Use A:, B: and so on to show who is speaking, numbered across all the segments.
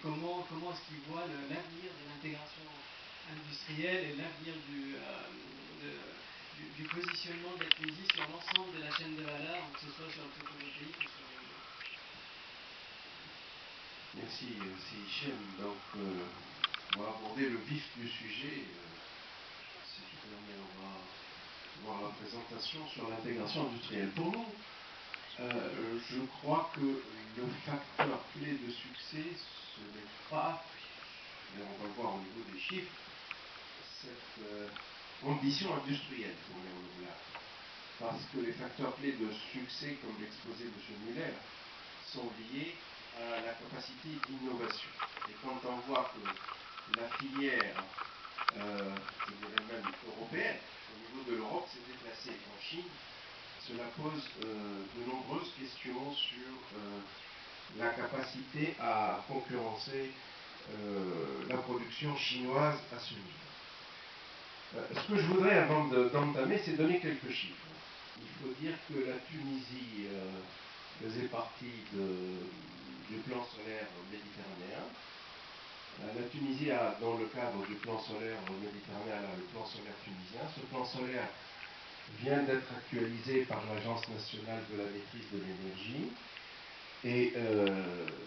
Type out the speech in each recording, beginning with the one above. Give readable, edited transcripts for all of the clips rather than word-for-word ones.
A: comment est-ce qu'ils voient l'avenir de l'intégration industrielle et l'avenir du positionnement de la Tunisie sur l'ensemble de la chaîne de valeur, que ce soit sur le photovoltaïque ou sur l'éolien.
B: Merci, Hichem. Donc, on va aborder le vif du sujet. Si tu permets, on va voir la présentation sur l'intégration industrielle. Pour nous, je crois que le facteur clé de succès, ce n'est pas, et on va le voir au niveau des chiffres, cette ambition industrielle pour les renouvelables. Parce que les facteurs clés de succès, comme l'exposait M. Muller, sont liés à la capacité d'innovation. Et quand on voit que la filière, je dirais même européenne, au niveau de l'Europe, s'est déplacée en Chine, cela pose de nombreuses questions sur la capacité à concurrencer la production chinoise à ce niveau. Ce que je voudrais, avant d'entamer, c'est donner quelques chiffres. Il faut dire que la Tunisie faisait partie du plan solaire méditerranéen. La Tunisie a, dans le cadre du plan solaire méditerranéen, le plan solaire tunisien. Ce plan solaire vient d'être actualisé par l'Agence nationale de la maîtrise de l'énergie. Et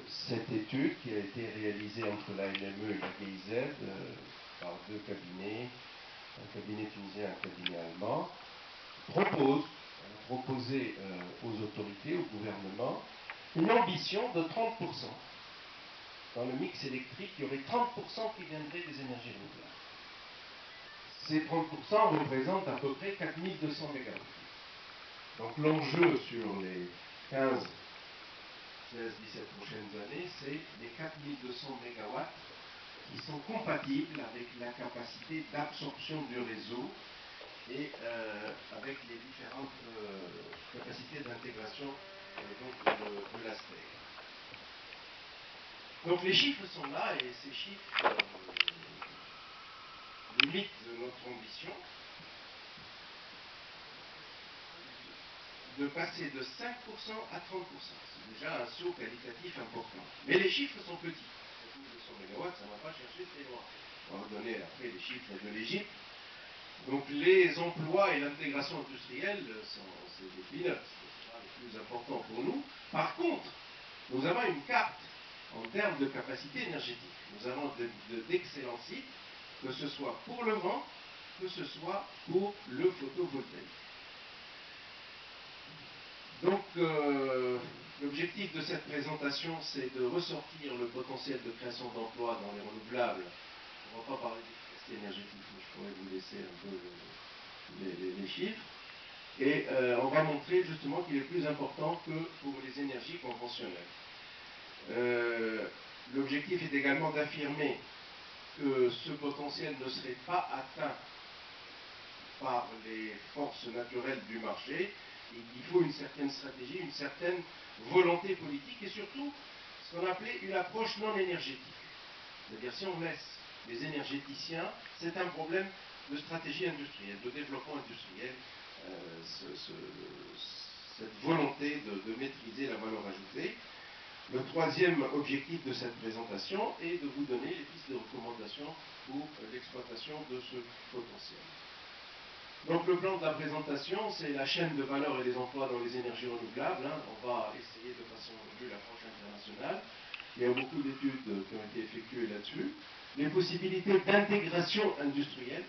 B: cette étude, qui a été réalisée entre l'ANME et la GIZ par deux cabinets, un cabinet tunisien et un cabinet allemand, proposer aux autorités, au gouvernement, une ambition de 30%. Dans le mix électrique, il y aurait 30% qui viendraient des énergies renouvelables. Ces 30% représentent à peu près 4200 MW. Donc l'enjeu sur les 15, 16, 17 prochaines années, c'est les 4200 MW qui sont compatibles avec la capacité d'absorption du réseau et avec les différentes capacités d'intégration de la STEC. Donc les chiffres sont là et ces chiffres limitent notre ambition de passer de 5% à 30%. C'est déjà un saut qualitatif important. Mais les chiffres sont petits. 4200 MW, ça ne va pas chercher très loin. On va donner après les chiffres de l'Égypte. Donc les emplois et l'intégration industrielle, c'est des peanuts, c'est pas le plus important pour nous. Par contre, nous avons une carte en termes de capacité énergétique. Nous avons d'excellents sites, que ce soit pour le vent, que ce soit pour le photovoltaïque. Donc, l'objectif de cette présentation, c'est de ressortir le potentiel de création d'emplois dans les renouvelables. On ne va pas parler d'efficacité énergétique, mais je pourrais vous laisser un peu les chiffres. Et on va montrer justement qu'il est plus important que pour les énergies conventionnelles. L'objectif est également d'affirmer que ce potentiel ne serait pas atteint par les forces naturelles du marché, et qu'il faut une certaine stratégie, une certaine volonté politique, et surtout ce qu'on appelait une approche non énergétique. C'est-à-dire si on laisse les énergéticiens, c'est un problème de stratégie industrielle, de développement industriel, cette volonté de maîtriser la valeur ajoutée. Le troisième objectif de cette présentation est de vous donner les pistes de recommandation pour l'exploitation de ce potentiel. Donc le plan de la présentation, c'est la chaîne de valeur et des emplois dans les énergies renouvelables. On va essayer de façon vu l'approche internationale. Il y a beaucoup d'études qui ont été effectuées là-dessus. Les possibilités d'intégration industrielle.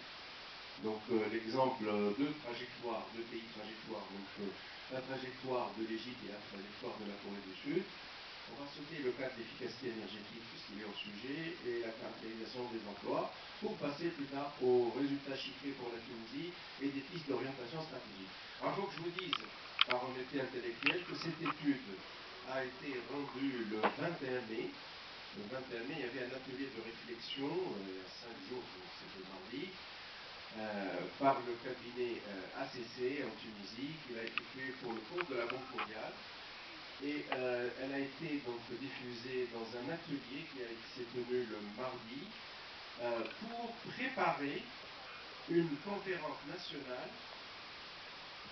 B: Donc l'exemple de trajectoire, de pays trajectoire. Donc la trajectoire de l'Égypte et la trajectoire de la Corée du Sud. On va sauter le cas de l'efficacité énergétique puisqu'il est au sujet et la caractérisation des emplois pour passer plus tard aux résultats chiffrés pour la Tunisie et des pistes d'orientation stratégique. Alors, il faut que je vous dise, par honnêteté intellectuelle, que cette étude a été rendue le 21 mai. Le 21 mai, il y avait un atelier de réflexion, il y a 5 jours, c'était mardi, par le cabinet ACC en Tunisie, qu'il a effectué pour le compte de la Banque mondiale. Et elle a été donc diffusée dans un atelier qui s'est tenu le mardi pour préparer une conférence nationale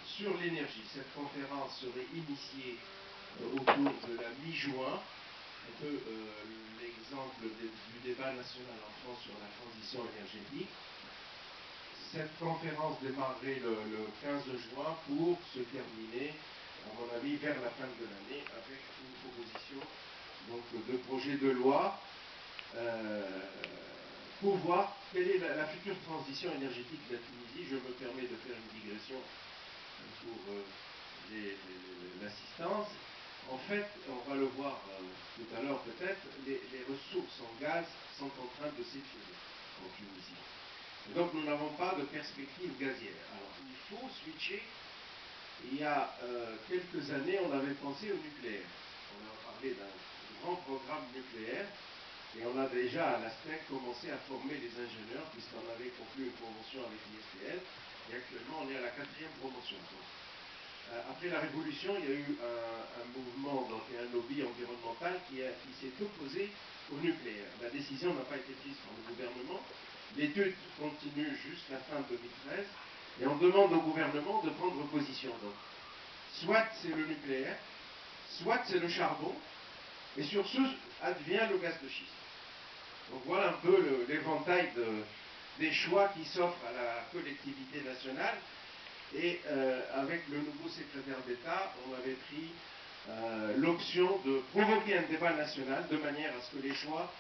B: sur l'énergie. Cette conférence serait initiée autour de la mi-juin, un peu l'exemple débat national en France sur la transition énergétique. Cette conférence démarrerait le 15 juin pour se terminer, à mon avis, vers la fin de l'année avec une proposition donc, de projet de loi pour voir quelle est la future transition énergétique de la Tunisie. Je me permets de faire une digression pour l'assistance. En fait, on va le voir tout à l'heure peut-être, les ressources en gaz sont en train de s'épuiser en Tunisie. Et donc nous n'avons pas de perspective gazière. Alors il faut switcher. Il y a quelques années, on avait pensé au nucléaire. On a parlé d'un grand programme nucléaire et on a déjà à l'ASTEC commencé à former les ingénieurs puisqu'on avait conclu une convention avec l'ISPL et actuellement on est à la 4e promotion. Donc, après la Révolution, il y a eu un mouvement donc, et un lobby environnemental qui s'est opposé au nucléaire. La décision n'a pas été prise par le gouvernement. L'étude continue jusqu'à fin 2013 et on demande au gouvernement de prendre position. Donc, soit c'est le nucléaire, soit c'est le charbon, et sur ce advient le gaz de schiste. Donc voilà un peu l'éventail des choix qui s'offrent à la collectivité nationale. Et avec le nouveau secrétaire d'État, on avait pris l'option de provoquer un débat national de manière à ce que les choix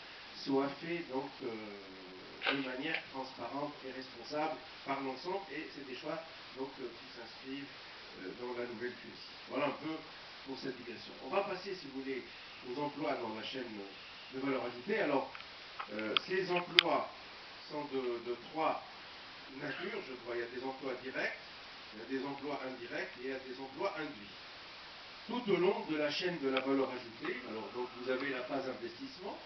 B: soient faits donc, de manière transparente et responsable par l'ensemble. Et c'est des choix donc, qui s'inscrivent dans la nouvelle QSI. Voilà un peu pour cette digression. On va passer, si vous voulez, aux emplois dans la chaîne de valeur ajoutée. Alors, ces emplois sont de trois natures, je crois. Il y a des emplois directs, il y a des emplois indirects et il y a des emplois induits. Tout au long de la chaîne de la valeur ajoutée, alors donc vous avez la phase investissement.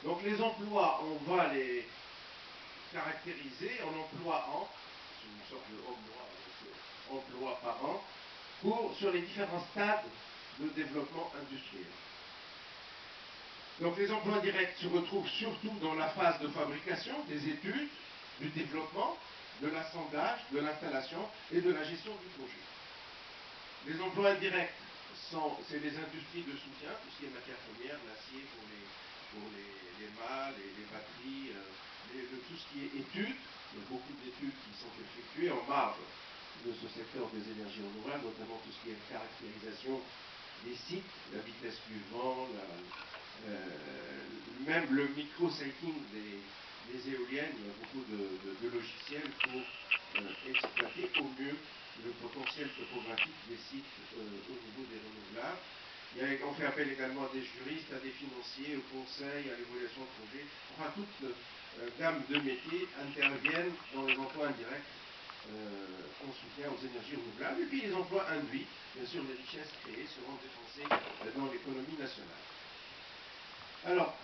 B: Donc les emplois, on va les caractériser en emploi an, c'est une sorte de emploi par an, sur les différents stades de développement industriel. Donc les emplois directs se retrouvent surtout dans la phase de fabrication, des études, du développement, de l'assemblage, de l'installation et de la gestion du projet. Les emplois indirects, c'est les industries de soutien, tout ce qui est matières premières, l'acier pour les mâts, les batteries, tout ce qui est études. Il y a beaucoup d'études qui sont effectuées en marge de ce secteur des énergies renouvelables, notamment tout ce qui est caractérisation des sites, la vitesse du vent, même le micro-siting des éoliennes. Il y a beaucoup de logiciels pour exploiter au mieux le potentiel topographique des sites au niveau des renouvelables. On fait appel également à des juristes, à des financiers, au conseil, à l'évaluation de projets. Enfin, toute gamme de métiers interviennent dans les emplois indirects en soutien aux énergies renouvelables. Et puis les emplois induits, bien sûr, les richesses créées seront dépensées dans l'économie nationale. Alors,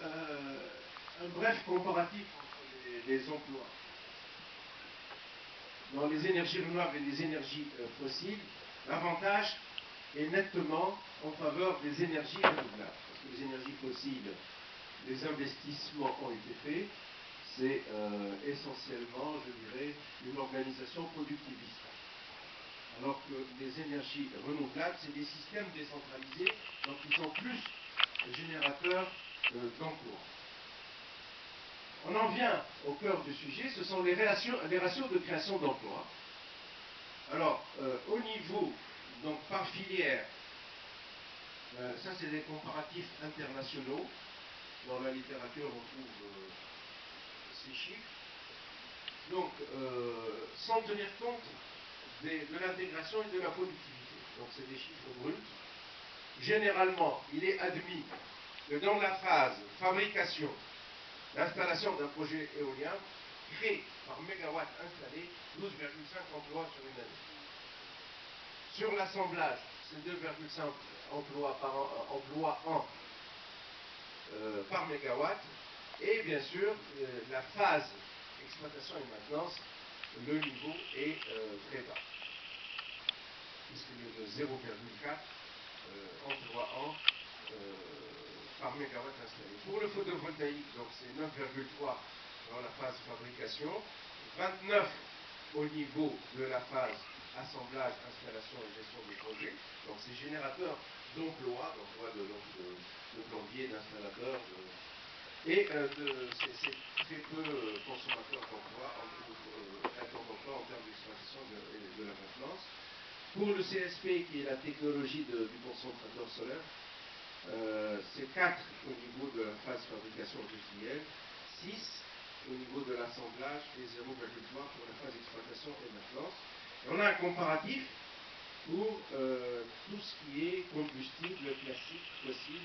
B: un bref comparatif entre les emplois. Dans les énergies renouvelables et les énergies fossiles, l'avantage est nettement en faveur des énergies renouvelables. Parce que les énergies fossiles, les investissements ont été faits, c'est essentiellement, je dirais, une organisation productiviste. Alors que les énergies renouvelables, c'est des systèmes décentralisés, donc ils sont plus générateurs d'emplois. On en vient au cœur du sujet, ce sont les ratios de création d'emplois. Alors, au niveau, donc par filière, ça c'est des comparatifs internationaux. Dans la littérature, on trouve ces chiffres. Donc, sans tenir compte de l'intégration et de la productivité. Donc, c'est des chiffres bruts. Généralement, il est admis que dans la phase fabrication, l'installation d'un projet éolien crée par mégawatt installé 12,5 emplois sur une année. Sur l'assemblage, c'est 2,5 emplois par mégawatt. Et bien sûr, la phase exploitation et maintenance, le niveau est très bas, puisqu'il est de 0,4 emplois an par mégawatt installé. Pour le photovoltaïque, donc c'est 9,3 dans la phase fabrication, 29 au niveau de la phase assemblage, installation et gestion du projet. Donc c'est générateur d'emplois, d'emplois de plombiers, d'installateurs, et c'est très peu consommateur d'emploi, créateur d'emploi en termes d'exploitation et de la maintenance. Pour le CSP, qui est la technologie du concentrateur solaire, c'est 4 au niveau de la phase fabrication industrielle, 6 au niveau de l'assemblage et 0,3 pour la phase exploitation et maintenance. Et on a un comparatif pour tout ce qui est combustible classique, fossile,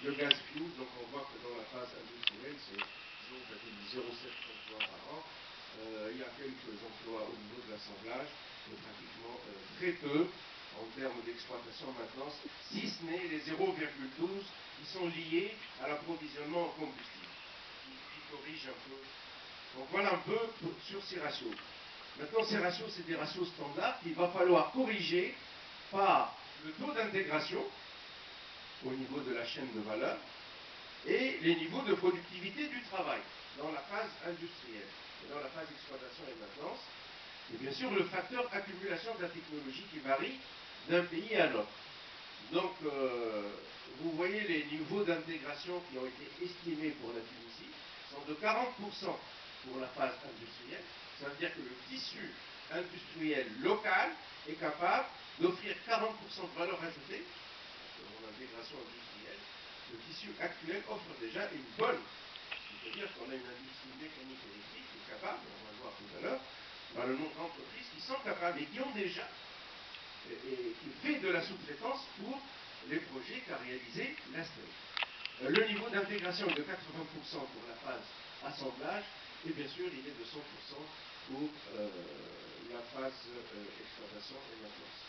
B: le gaz fuel. Donc on voit que dans la phase industrielle, c'est 0,07 emplois par an. Il y a quelques emplois au niveau de l'assemblage, mais pratiquement très peu en termes d'exploitation et maintenance, si ce n'est les 0,12 qui sont liés à l'approvisionnement en combustible, qui corrigent un peu. Donc voilà un peu sur ces ratios. Maintenant, ces ratios, c'est des ratios standards qu'il va falloir corriger par le taux d'intégration au niveau de la chaîne de valeur et les niveaux de productivité du travail dans la phase industrielle et dans la phase d'exploitation et maintenance. Et bien sûr, le facteur accumulation de la technologie qui varie d'un pays à l'autre. Donc, vous voyez les niveaux d'intégration qui ont été estimés pour la Tunisie sont de 40% pour la phase industrielle. Ça veut dire que le tissu industriel local est capable d'offrir 40% de valeur ajoutée pour l'intégration industrielle. Le tissu actuel offre déjà une bonne. C'est-à-dire qu'on a une industrie mécanique électrique qui est capable, on va le voir tout à l'heure, par le nombre d'entreprises qui sont capables et qui ont déjà et qui fait de la sous-traitance pour les projets qu'a réalisé l'installé. Le niveau d'intégration est de 80% pour la phase assemblage et bien sûr il est de 100% pour la phase exploitation et maintenance.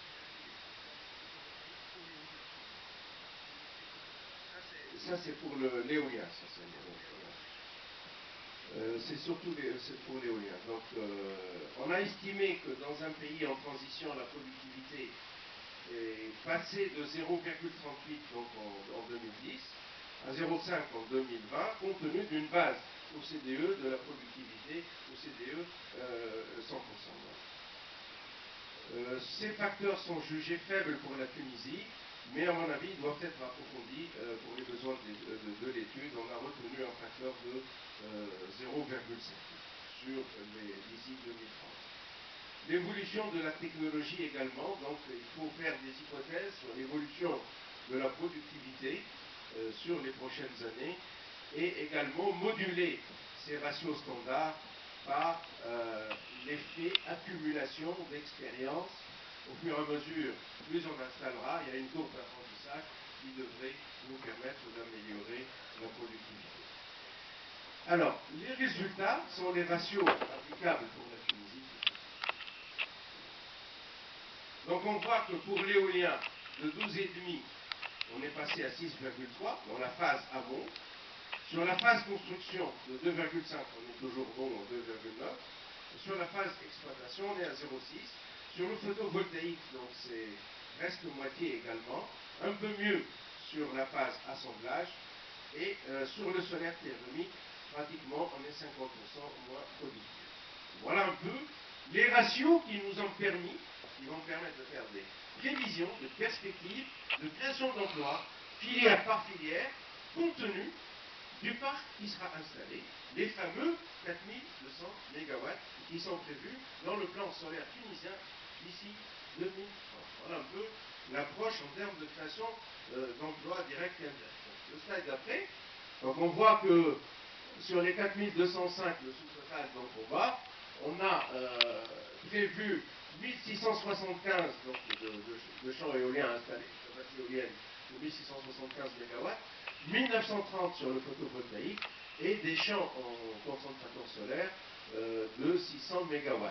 B: Ça c'est pour l'éolien. C'est surtout pour l'éolien. Donc on a estimé que dans un pays en transition, la productivité est passée de 0,38 donc en 2010 à 0,5 en 2020, compte tenu d'une base OCDE de la productivité OCDE 100%. Ces facteurs sont jugés faibles pour la Tunisie, mais à mon avis, ils doivent être approfondis pour les besoins de l'étude. On a retenu un facteur de 0,7 sur d'ici 2030. L'évolution de la technologie également, donc il faut faire des hypothèses sur l'évolution de la productivité sur les prochaines années et également moduler ces ratios standards par l'effet accumulation d'expérience. Au fur et à mesure, plus on installera, il y a une courbe d'apprentissage qui devrait nous permettre d'améliorer la productivité. Alors, les résultats sont les ratios applicables pour la Tunisie. Donc on voit que pour l'éolien, de 12,5, on est passé à 6,3 dans la phase amont. Sur la phase construction, de 2,5, on est toujours bon en 2,9. Sur la phase exploitation, on est à 0,6. Sur le photovoltaïque, donc c'est presque moitié également. Un peu mieux sur la phase assemblage. Et sur le solaire thermique, pratiquement, on est 50% moins productif. Voilà un peu les ratios qui nous ont permis, qui vont permettre de faire des prévisions, de perspectives, de création d'emplois, filière par filière, compte tenu du parc qui sera installé, les fameux 4200 MW qui sont prévus dans le plan solaire tunisien d'ici 2030. Voilà un peu l'approche en termes de création d'emplois directs et indirects. Le slide d'après, donc on voit que sur les 4205, le sous-total dont on va, on a prévu 1675 donc, de champs éoliens installés, capacité éolienne de 1675 MW, 1930 sur le photovoltaïque et des champs en concentrateur solaire de 600 MW,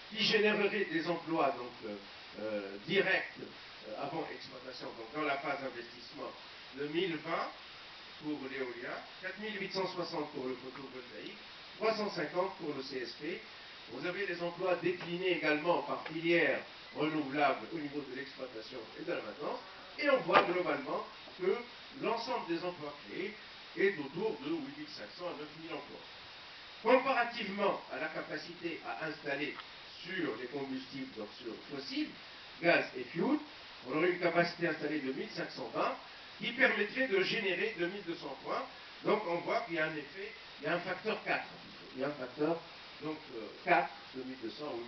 B: qui généreraient des emplois donc, directs avant exploitation, donc dans la phase d'investissement de 1020 pour l'éolien, 4860 pour le photovoltaïque, 350 pour le CSP. Vous avez les emplois déclinés également par filière renouvelable au niveau de l'exploitation et de la maintenance, et on voit globalement que l'ensemble des emplois créés est autour de 8500 à 9000 emplois. Comparativement à la capacité à installer sur les combustibles, donc sur fossiles, gaz et fuel, on aurait une capacité installée de 1520 qui permettrait de générer 2200 points Donc on voit qu'il y a un effet, il y a un facteur 4. Il y a un facteur donc 4 de 1200 ou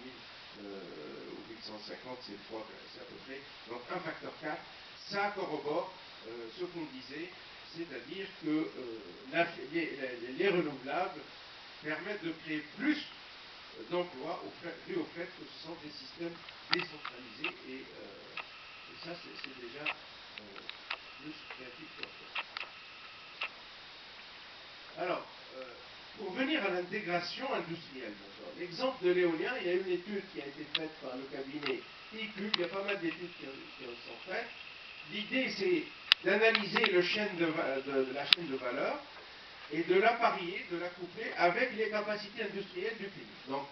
B: 1150, c'est à peu près. Donc un facteur 4, ça corrobore ce qu'on disait, c'est-à-dire que les renouvelables permettent de créer plus d'emplois dû au fait que ce sont des systèmes décentralisés et ça c'est déjà plus créatif qu'autre. Alors, pour venir à l'intégration industrielle, l'exemple de l'éolien, il y a une étude qui a été faite par le cabinet ICUB, il y a pas mal d'études qui sont faites. L'idée, c'est d'analyser la chaîne de valeur et de l'apparier, de la coupler avec les capacités industrielles du pays. Donc,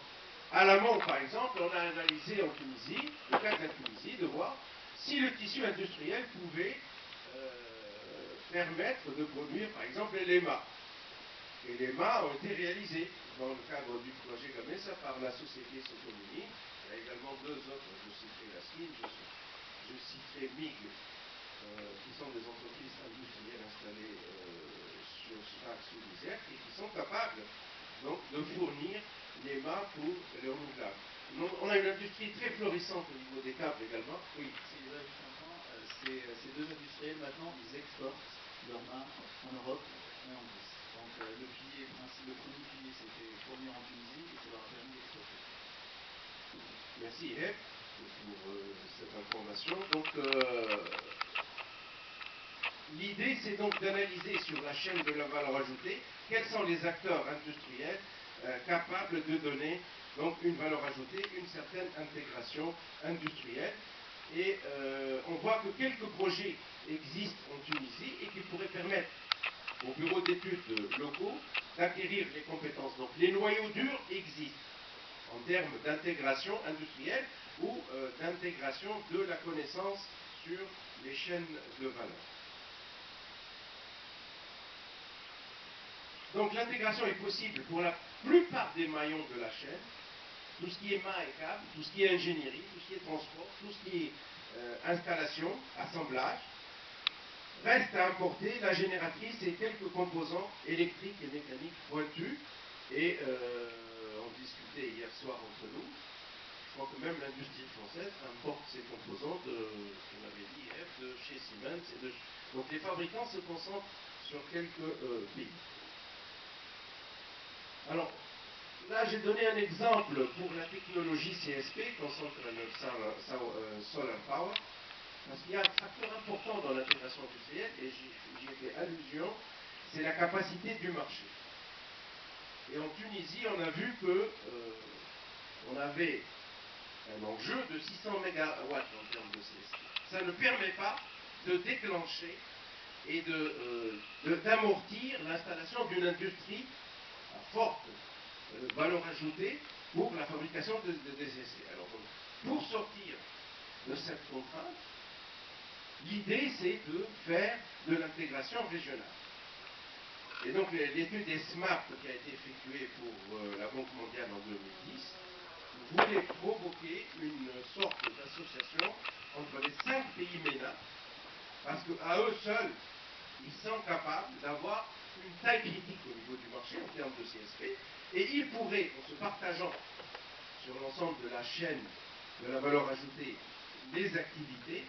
B: à l'amont, par exemple, on a analysé en Tunisie, le cas de la Tunisie, de voir si le tissu industriel pouvait permettre de produire, par exemple, les mâts. Et les mâts ont été réalisés dans le cadre du projet Gamesa par la société Sotomini. Il y a également deux autres, je citerai la SIN, je citerai MIG, qui sont des entreprises industrielles installées sous désert et qui sont capables donc, de fournir les mâts pour les renouvelables. On a une industrie très florissante au niveau des câbles également.
C: Oui, si je comprends, ces deux industriels maintenant, ils exportent leurs mâts en Europe et en Grèce. Donc le premier pilier c'était fournir en Tunisie et ça leur a permis d'exporter.
B: Merci Yves pour cette information. Donc l'idée c'est donc d'analyser sur la chaîne de la valeur ajoutée quels sont les acteurs industriels capables de donner donc une valeur ajoutée, une certaine intégration industrielle. Et on voit que quelques projets existent en Tunisie et qui pourraient permettre aux bureaux d'études locaux d'acquérir les compétences. Donc les noyaux durs existent en termes d'intégration industrielle ou d'intégration de la connaissance sur les chaînes de valeur. Donc l'intégration est possible pour la plupart des maillons de la chaîne, tout ce qui est mâts et câbles, tout ce qui est ingénierie, tout ce qui est transport, tout ce qui est installation, assemblage. Reste à importer la génératrice et quelques composants électriques et mécaniques pointus. Et on discutait hier soir entre nous. Je crois que même l'industrie française importe ces composants on avait dit hier, de chez Siemens. Donc les fabricants se concentrent sur quelques pays. Alors, là j'ai donné un exemple pour la technologie CSP, Concentral Solar Power. Parce qu'il y a un facteur important dans l'intégration industrielle, et j'y ai fait allusion, c'est la capacité du marché. Et en Tunisie, on a vu que on avait un enjeu de 600 MW en termes de CSP. Ça ne permet pas de déclencher et d'amortir l'installation d'une industrie à forte valeur ajoutée pour la fabrication des essais. Alors, pour sortir de cette contrainte, l'idée, c'est de faire de l'intégration régionale. Et donc, l'étude des SMART qui a été effectuée pour la Banque mondiale en 2010 voulait provoquer une sorte d'association entre les 5 pays MENA, parce qu'à eux seuls, ils sont capables d'avoir une taille critique au niveau du marché en termes de CSP, et ils pourraient, en se partageant sur l'ensemble de la chaîne de la valeur ajoutée des activités,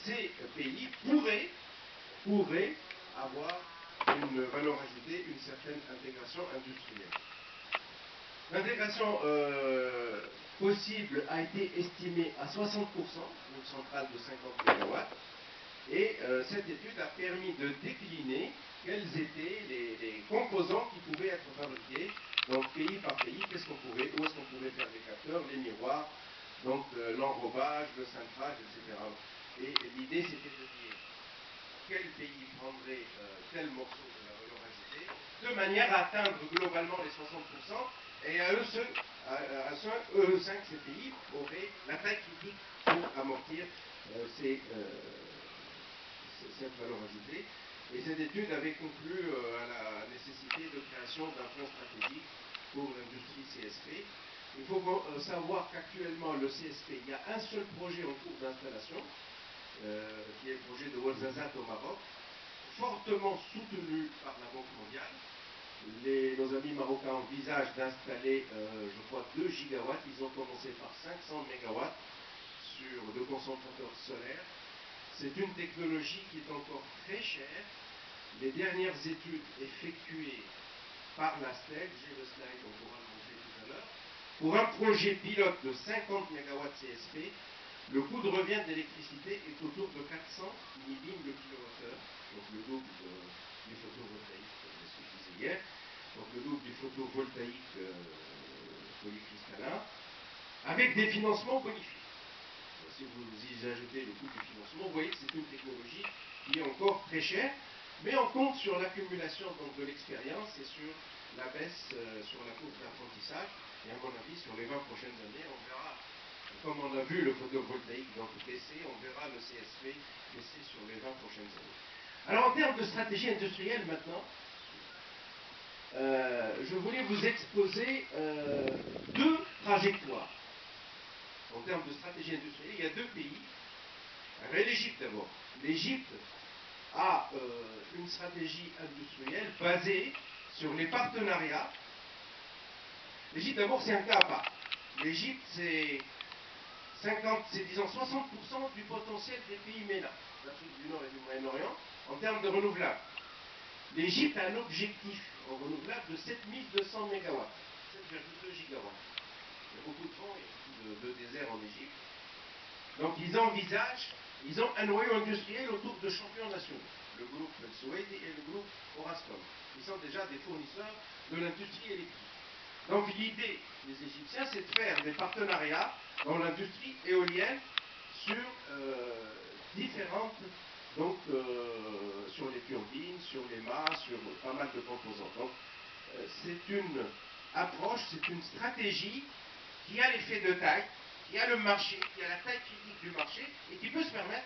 B: ces pays pourraient avoir une valeur ajoutée, une certaine intégration industrielle. L'intégration possible a été estimée à 60%, une centrale de 50 MW, et cette étude a permis de décliner quels étaient les composants qui pouvaient être fabriqués, donc pays par pays, où est-ce qu'on pouvait faire les capteurs, les miroirs, donc l'enrobage, le cintrage, etc. Et l'idée c'était de dire quel pays prendrait tel morceau de la valeur ajoutée, de manière à atteindre globalement les 60%, et à eux 5, ces pays auraient la taille critique pour amortir cette valeur ajoutée. Et cette étude avait conclu à la nécessité de création d'un fonds stratégique pour l'industrie CSP. Il faut savoir qu'actuellement, le CSP, il y a un seul projet en cours d'installation, qui est le projet de Ouarzazate au Maroc. fortement soutenue par la Banque mondiale. Nos amis marocains envisagent d'installer, je crois, 2 gigawatts. Ils ont commencé par 500 mégawatts de concentrateurs solaires. C'est une technologie qui est encore très chère. Les dernières études effectuées par la STEC, j'ai le slide, on pourra le montrer tout à l'heure, pour un projet pilote de 50 MW CSP, le coût de revient d'électricité est autour de 400 millimes le kilowattheure, donc le double du photovoltaïque, c'est ce que je disais hier, donc le double du photovoltaïque polycristallin, avec des financements bonifiés. Si vous y ajoutez le coût du financement, vous voyez que c'est une technologie qui est encore très chère, mais on compte sur l'accumulation de l'expérience et sur la baisse sur la courbe d'apprentissage. Et à mon avis, sur les 20 prochaines années, on verra, comme on a vu le photovoltaïque donc baisser, on verra le CSP baisser sur les 20 prochaines années. Alors en termes de stratégie industrielle maintenant, je voulais vous exposer 2 trajectoires. En termes de stratégie industrielle, il y a 2 pays. L'Égypte d'abord. L'Égypte a une stratégie industrielle basée sur les partenariats. L'Égypte d'abord, c'est un cas à part. L'Égypte, c'est disons 60% du potentiel des pays MENA, l'Afrique du Nord et du Moyen-Orient, en termes de renouvelables. L'Égypte a un objectif en renouvelable de 7200 MW, 7,2 gigawatts. Il y a beaucoup de vent et beaucoup de désert en Égypte. Donc ils ont un noyau industriel autour de champions nationaux, le groupe Suwaidi et le groupe Orascom, qui sont déjà des fournisseurs de l'industrie électrique. Donc l'idée des Égyptiens, c'est de faire des partenariats dans l'industrie éolienne sur différentes, donc sur les turbines, sur les mâts, sur pas mal de composants. Donc c'est une approche, c'est une stratégie qui a l'effet de taille, qui a le marché, qui a la taille critique du marché et qui peut se permettre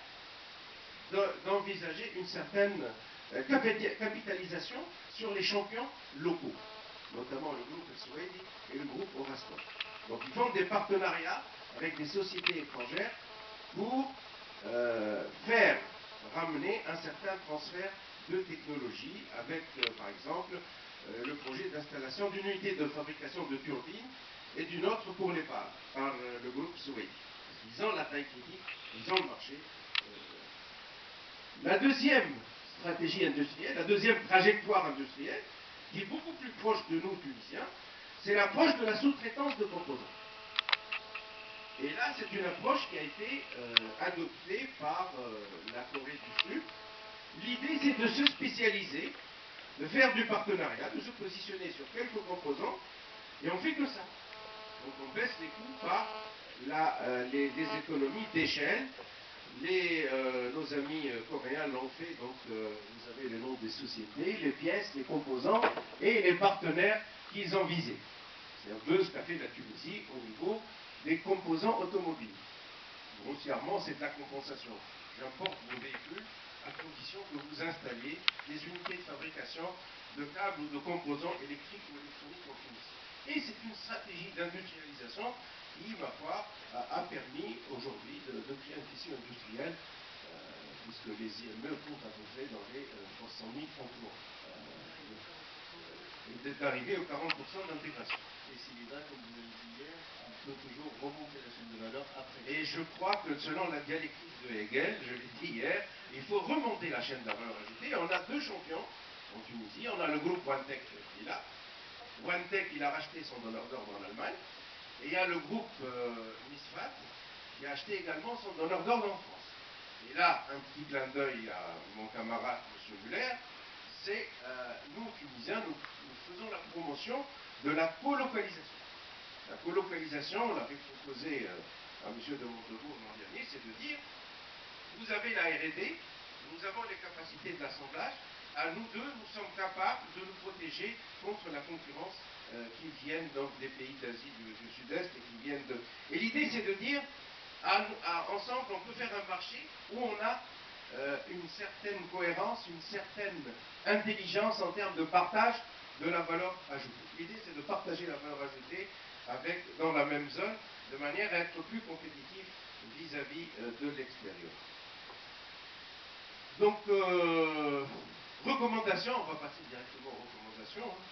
B: d'envisager une certaine capitalisation sur les champions locaux, notamment le groupe Suwaidi et le groupe Orascom. Donc ils font des partenariats avec des sociétés étrangères pour faire ramener un certain transfert de technologie avec, par exemple, le projet d'installation d'une unité de fabrication de turbines et d'une autre pour les pales, par le groupe Suwaidi. Ils ont la taille critique, ils ont le marché. La deuxième stratégie industrielle, la deuxième trajectoire industrielle, qui est beaucoup plus proche de nous, Tunisiens, c'est l'approche de la sous-traitance de composants. Et là, c'est une approche qui a été adoptée par la Corée du Sud. L'idée, c'est de se spécialiser, de faire du partenariat, de se positionner sur quelques composants, et on fait que ça. Donc on baisse les coûts par les économies d'échelle. Nos amis coréens l'ont fait, donc vous avez les noms des sociétés, les pièces, les composants et les partenaires qu'ils ont visés. C'est un peu ce qu'a fait la Tunisie au niveau des composants automobiles. Grossièrement, c'est de la compensation. J'importe vos véhicules à condition que vous installiez des unités de fabrication de câbles ou de composants électriques ou électroniques en Tunisie. Et c'est une stratégie d'industrialisation qui, ma foi, a permis aujourd'hui de créer un tissu industriel, puisque les IME comptent à peu près dans les 300 000 emplois. Et d'arriver aux 40% d'intégration.
C: Et s'il est vrai, comme vous l'avez dit hier, on peut toujours remonter la chaîne de valeur après.
B: Et je crois que selon la dialectique de Hegel, je l'ai dit hier, il faut remonter la chaîne de la valeur ajoutée. On a 2 champions en Tunisie. On a le groupe OneTech qui est là. OneTech, il a racheté son donneur d'ordre en Allemagne. Et il y a le groupe Misfat qui a acheté également son donneur d'ordre en France. Et là, un petit clin d'œil à mon camarade M. Muller, c'est nous, Tunisiens, nous faisons la promotion de la colocalisation. La colocalisation, on l'avait proposé à M. de Montebourg l'an dernier, c'est de dire, vous avez la R&D, nous avons les capacités de l'assemblage, à nous deux, nous sommes capables de nous protéger contre la concurrence qui viennent donc des pays d'Asie du Sud-Est et qui viennent de... Et l'idée, c'est de dire, ensemble, on peut faire un marché où on a une certaine cohérence, une certaine intelligence en termes de partage de la valeur ajoutée. L'idée, c'est de partager la valeur ajoutée dans la même zone, de manière à être plus compétitif vis-à-vis de l'extérieur. Donc, recommandations, on va passer directement aux recommandations. Hein.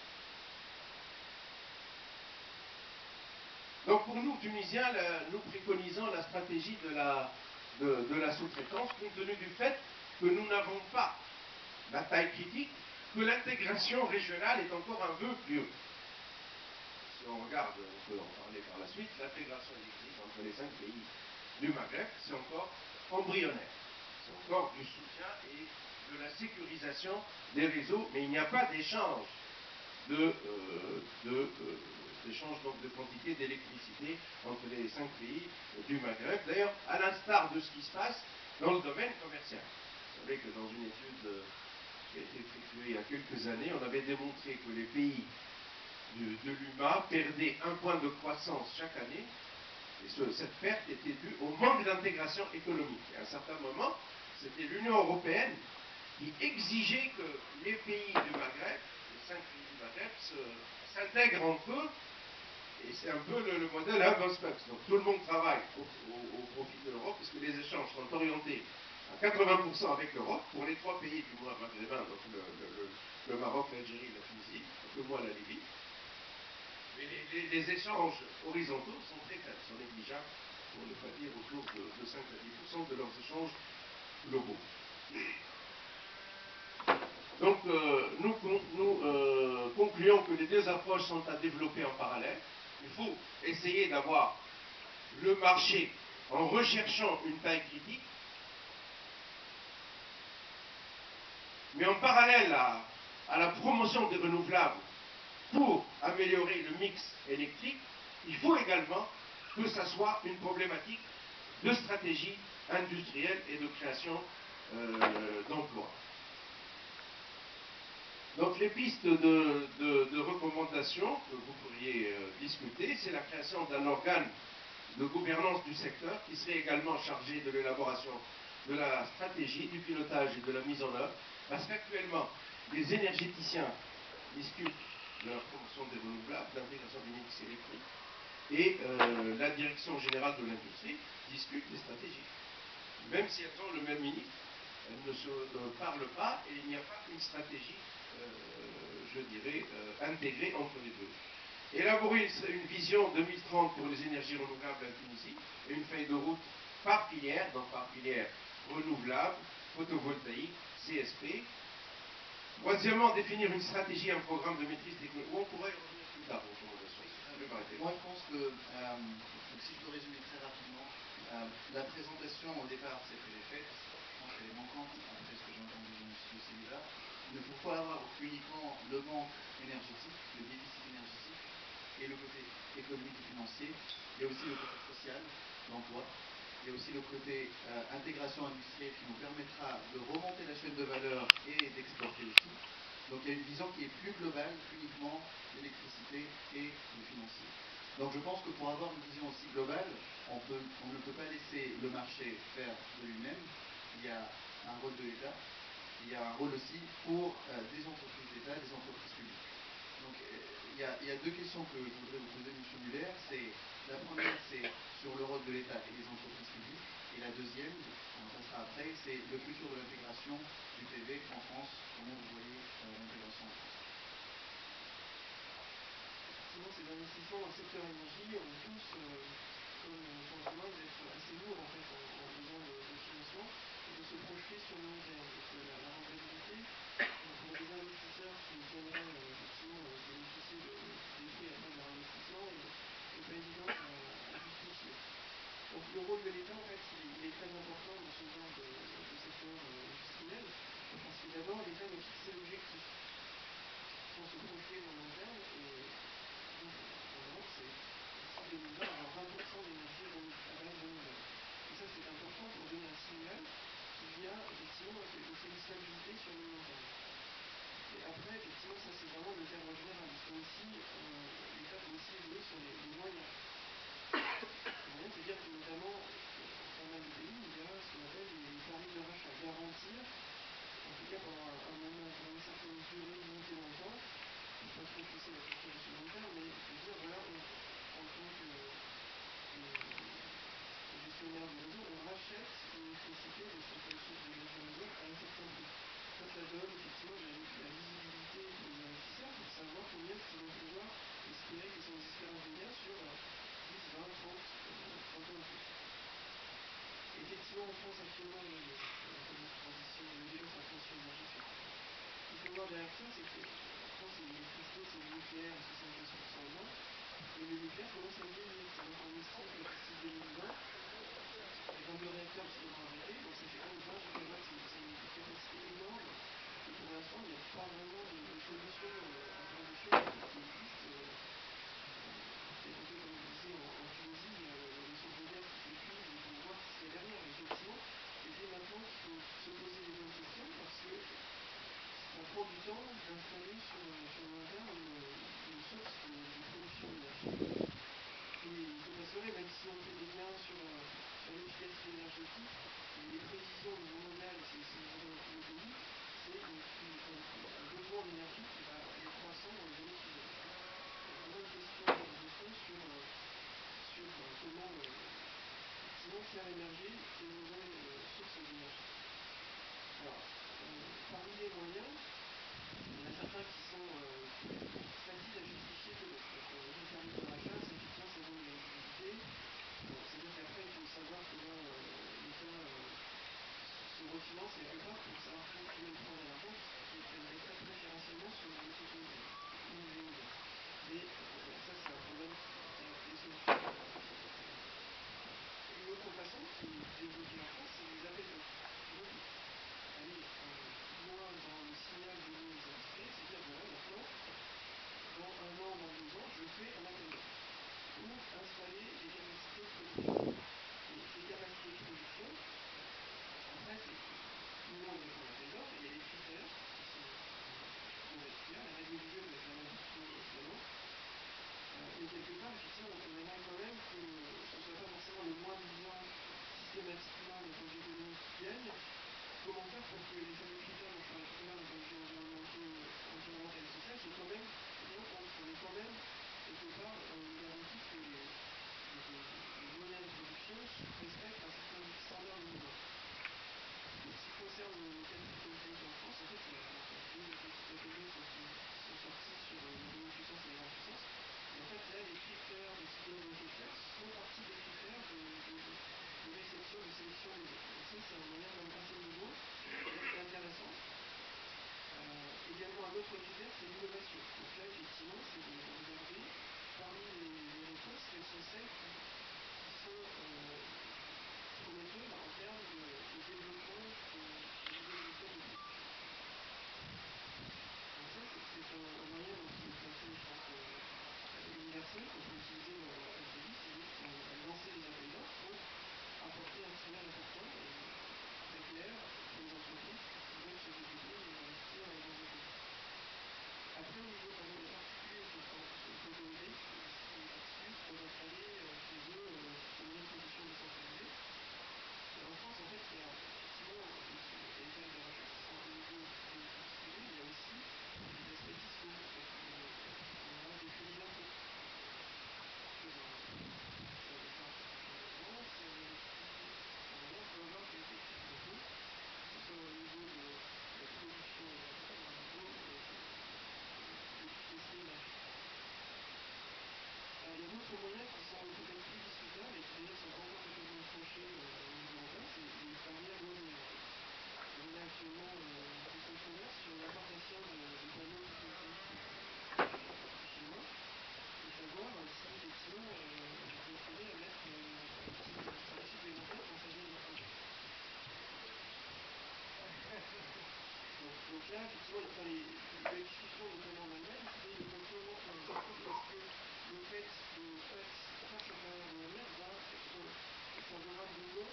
B: Donc pour nous, Tunisiens, nous préconisons la stratégie de la sous-traitance, compte tenu du fait que nous n'avons pas la taille critique, que l'intégration régionale est encore un vœu pieux. Si on regarde, on peut en parler par la suite, l'intégration électrique entre les 5 pays du Maghreb, c'est encore embryonnaire. C'est encore du soutien et de la sécurisation des réseaux, mais il n'y a pas d'échange d'échange donc de quantité d'électricité entre les 5 pays du Maghreb. D'ailleurs, à l'instar de ce qui se passe dans le domaine commercial. Vous savez que dans une étude qui a été effectuée il y a quelques années, on avait démontré que les pays de l'UMA perdaient 1 point de croissance chaque année. Et cette perte était due au manque d'intégration économique. Et à un certain moment, c'était l'Union européenne qui exigeait que les pays du Maghreb, les 5 pays du Maghreb, s'intègrent entre eux. Et c'est un peu le modèle Hub-and-Spoke. Donc tout le monde travaille au profit de l'Europe, puisque les échanges sont orientés à 80% avec l'Europe, pour les 3 pays du moins maghrébins, donc le Maroc, l'Algérie, la Tunisie, un peu moins la Libye. Mais les échanges horizontaux sont très faibles, sont négligeables, pour ne pas dire autour de 5 à 10% de leurs échanges globaux. Donc nous concluons que les deux approches sont à développer en parallèle. Il faut essayer d'avoir le marché en recherchant une taille critique, mais en parallèle à la promotion des renouvelables pour améliorer le mix électrique, il faut également que ça soit une problématique de stratégie industrielle et de création d'emplois. Donc les pistes de recommandations que vous pourriez discuter, c'est la création d'un organe de gouvernance du secteur qui serait également chargé de l'élaboration de la stratégie, du pilotage et de la mise en œuvre, parce qu'actuellement, les énergéticiens discutent de la promotion des renouvelables, de l'intégration du mix électrique, et la direction générale de l'industrie discute des stratégies. Même si elles ont le même ministre, elles ne se parlent pas et il n'y a pas une stratégie, je dirais, intégrée entre les deux. Élaborer une vision 2030 pour les énergies renouvelables en Tunisie et une feuille de route par filière, donc par filière renouvelable, photovoltaïque, CSP. Troisièmement, définir une stratégie, un programme de maîtrise technologique. Où on pourrait y revenir plus tard,
C: moi, je pense que, si je peux résumer très rapidement, la présentation au départ, c'est que j'ai faite, je pense qu'elle est manquante, après ce que j'ai entendu de M. Sylva. Il ne faut pas avoir uniquement le manque énergétique, le déficit énergétique, et le côté économique et financier. Il y a aussi le côté social, l'emploi. Il y a aussi le côté intégration industrielle qui nous permettra de remonter la chaîne de valeur et d'exporter aussi. Donc il y a une vision qui est plus globale qu'uniquement l'électricité et le financier. Donc je pense que pour avoir une vision aussi globale, on ne peut pas laisser le marché faire de lui-même. Il y a un rôle de l'État, il y a un rôle aussi pour des entreprises d'État, des entreprises publiques. Donc il y a 2 questions que je voudrais vous poser, M. Muller. La première, c'est sur le rôle de l'État et des entreprises publiques. Et la deuxième, ça sera après, c'est le futur de l'intégration du PV en France. Comment vous voyez l'intégration en France?
D: Effectivement, ces investissements dans le secteur énergie ont tous comme point commun d'être assez lourds en fait, en besoin de financement et de se projeter sur le long terme. Donc la rentabilité, pour des investisseurs qui viendraient effectivement bénéficier des fruits après de leur investissement n'est pas évident à justifier. Donc le rôle de l'État, en fait, il est très important dans ce genre de secteur industriel, parce que d'abord, l'État doit fixer l'objectif sans se projeter dans le long terme. Et donc, en Europe, c'est d'ici 2020 avoir 20% d'énergie renouvelable. Et ça, c'est important pour donner un signal qu'il y a effectivement une stabilité sur le long terme. Et après, effectivement, ça c'est vraiment le cadre général, parce que aussi, l'État peut aussi jouer sur les moyens. C'est-à-dire que notamment, dans pas mal de pays, il y a ce qu'on appelle les tarifs de rachat, garantir, en tout cas pendant un moment, pendant une certaine durée limitée dans le temps, je ne vais pas trop pousser la question de ce long terme, mais de dire, voilà, en tant que gestionnaire du réseau, on rachète une électricité de certaines sources d'énergie renouvelables à un certain prix. Ça donne effectivement la visibilité aux investisseurs pour savoir combien ils vont pouvoir espérer, qu'ils sont espérants de gain sur 10, 20, 30 ans de plus. Effectivement, en France, actuellement, il y a une transition, une débat sur la transition énergétique. Ce qu'il faut voir derrière ça, c'est que en France, les cristaux, c'est le nucléaire à 75% au moins, mais le nucléaire commence à vieillir. C'est-à-dire qu'on estime que d'ici 2020, les 22 réacteurs qui seront arrêtés, donc ça fait quand même 20 gigawatts, c'est une capacité énorme. Et pour l'instant, il n'y a pas vraiment de solution alternative qui existe. C'est un peu comme je disais en Tunisie, il y a le centre de gaz qui s'épuise, il faut voir ce qu'il y a derrière. Effectivement, c'est dès maintenant qu'il faut se poser les bonnes questions parce que ça prend du temps d'installer sur le long terme une source de production d'énergie. Et il faut s'assurer, même si on fait des gains sur l'efficacité énergétique, les prévisions au niveau mondial, c'est le niveau de tous les pays, c'est un besoin en énergie qui va aller croissant dans les années suivantes. Il y a vraiment une question de fond sur comment effectivement faire émerger ces nouvelles sources d'énergie. Alors, parmi les moyens, il y en a certains qui sont faciles à justifier que d'autres. Donc, le permis de rachat, c'est effectivement ça donne de la visibilité. C'est-à-dire qu'après, il faut savoir comment l'État se refinance quelque part pour savoir qui va prendre de l'argent, qui est très préférentiellement sur les technologies mondiales. Mais ça, c'est un problème qui a des solutions. Une autre façon qui est développée en France, c'est les appels d'offres. Donc, aller loin dans le signal de nos industriels, c'est-à-dire voilà, maintenant, dans 1 an, dans 2 ans, je fais un appel d'offres pour installer des capacités de production. Et ces capacités de production, après, tout le monde répond à l'appel d'offres, et il y a des critères qui sont clairs, la règle du jeu doit être la même pour tout le monde. Mais quelque part, effectivement, on aimerait quand même que ce ne soit pas forcément le moins disant systématiquement d'un point de vue économique qui gagne. Comment faire pour que les fameux critères dont je parlais tout à l'heure d'un point de vue environnemental et social soient quand même pris en compte, qu'on ait quand même quelque part une garantie que les moyens de production respectent un certain standard minimum. En ce qui concerne le cas de photovoltaïque en France, en fait, il y a deux petites catégories qui sont sorties sur les moyennes puissances et les grandes puissances. Et en fait, là, les critères de cyclo-réflecteurs font partie des critères de réception, de sélection des autres. Donc ça, c'est un moyen quand même assez nouveau, et intéressant. Également, un autre critère, c'est l'innovation. Donc là, effectivement, c'est de regarder parmi les réponses, quelles sont celles qui sont prometteuses en termes de développement de nouvelles méthodes de production. Donc ça, c'est un moyen qui est assez, je pense, universel qu'on peut utiliser dans la stratégie, c'est de lancer des appels d'offres pour apporter un signal important et très clair pour les entreprises qui veulent se développer et investir dans les entreprises. Après, au niveau, par exemple, des particuliers, je prends le photovoltaïque, les particuliers peuvent installer chez eux des moyens de production décentralisés. Et en France, en fait, il y a effectivement des pertes de rachat qui sont au niveau des particuliers, mais il y a aussi des aspects fiscaux, en fait. On a des crédits d'impôt sur des charges d'environnement. Si on investit en avant, on peut avoir des crédits d'impôt, que ce soit au niveau de la production énergétique ou au niveau de l'efficacité énergétique. Il y a d'autres moyens qui sont peut-être plus discutables et qui d'ailleurs sont pas encore complètement tranchés au niveau européen, c'est les barrières douanières en fait. On a actuellement une controverse sur l'importation de panneaux photovoltaïques chez nous, et savoir si effectivement il y a intérêt à mettre un petit tarif supplémentaire quand ça vient de l'étranger. Donc là, effectivement, la discussion notamment en Allemagne, c'est le contournement philosophique. Est-ce que le fait de faire cette barrière douanière va être favorable ou non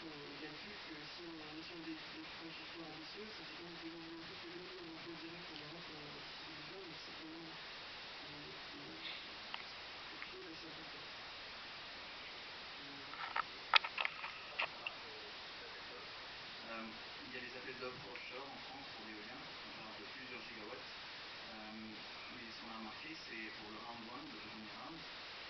D: calcule que si on est sur des trajectoires ambitieuses, ça fait quand même 2 ans de plus que le on peut direct en Europe d'ici 2020, donc c'est quand même quelque chose d'assez important.
C: Il y a les appels d'offres offshore en France pour l'éolien, on parle de plusieurs gigawatts. Mais ce qu'on a remarqué, c'est pour le round 1, le premier round,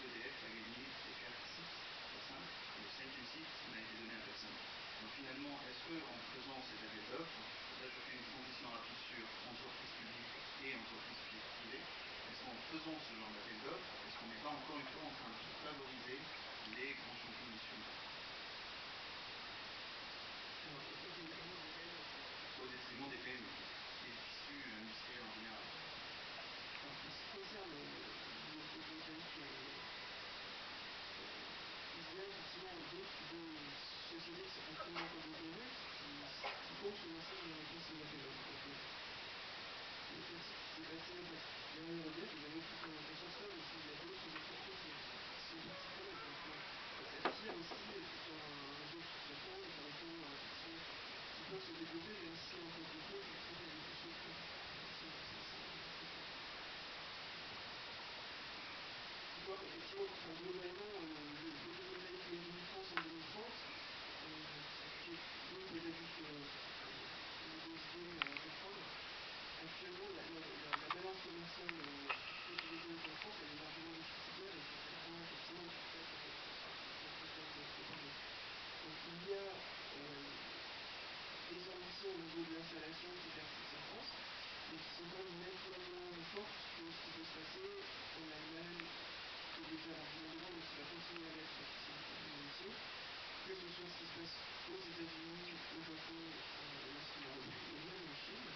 C: EDF a gagné les 4 sites, pas 5, le 5e site n'a été donné à personne. Donc finalement, est-ce qu'en faisant cet appel d'offres, là je fais une transition rapide sur entreprise publique et entreprise privée, est-ce qu'en faisant ce genre d'appel d'offres, est-ce qu'on n'est pas encore une fois en train de favoriser les grands champions du Sud? Progressivement des PME, des tissus industriels en général.
D: En ce qui concerne le photovoltaïque, il y a effectivement d'autres sociétés qui sont extrêmement photovoltaïques qui font financer une réponse à l'appel d'offres. Le principe qui s'est passé derrière EDF, ils avaient pris conscience de ça, mais il y a d'autres entreprises qui sont des petits collègues. Donc ça tire aussi sur un réseau de sous-traitants et ça répond à la question qui peuvent se développer, même si en fait de cause, c'est des solutions. Effectivement, globalement, le photovoltaïque Énergie France en 2030, c'est un sujet long peut-être juste une idée à comprendre. Actuellement, la balance commerciale photovoltaïque en France, elle est largement déficitaire et ça fait effectivement une surface donc il y a des ambitions au niveau de l'installation qui persistent en France, mais qui sont quand même nettement fortes que ce qui peut se passer en Allemagne, qui est déjà largement devant, mais qui va continuer à l'être parce que c'est beaucoup plus ambitieux, que ce soit ce qui se passe aux États-Unis, au Japon, et même en Chine,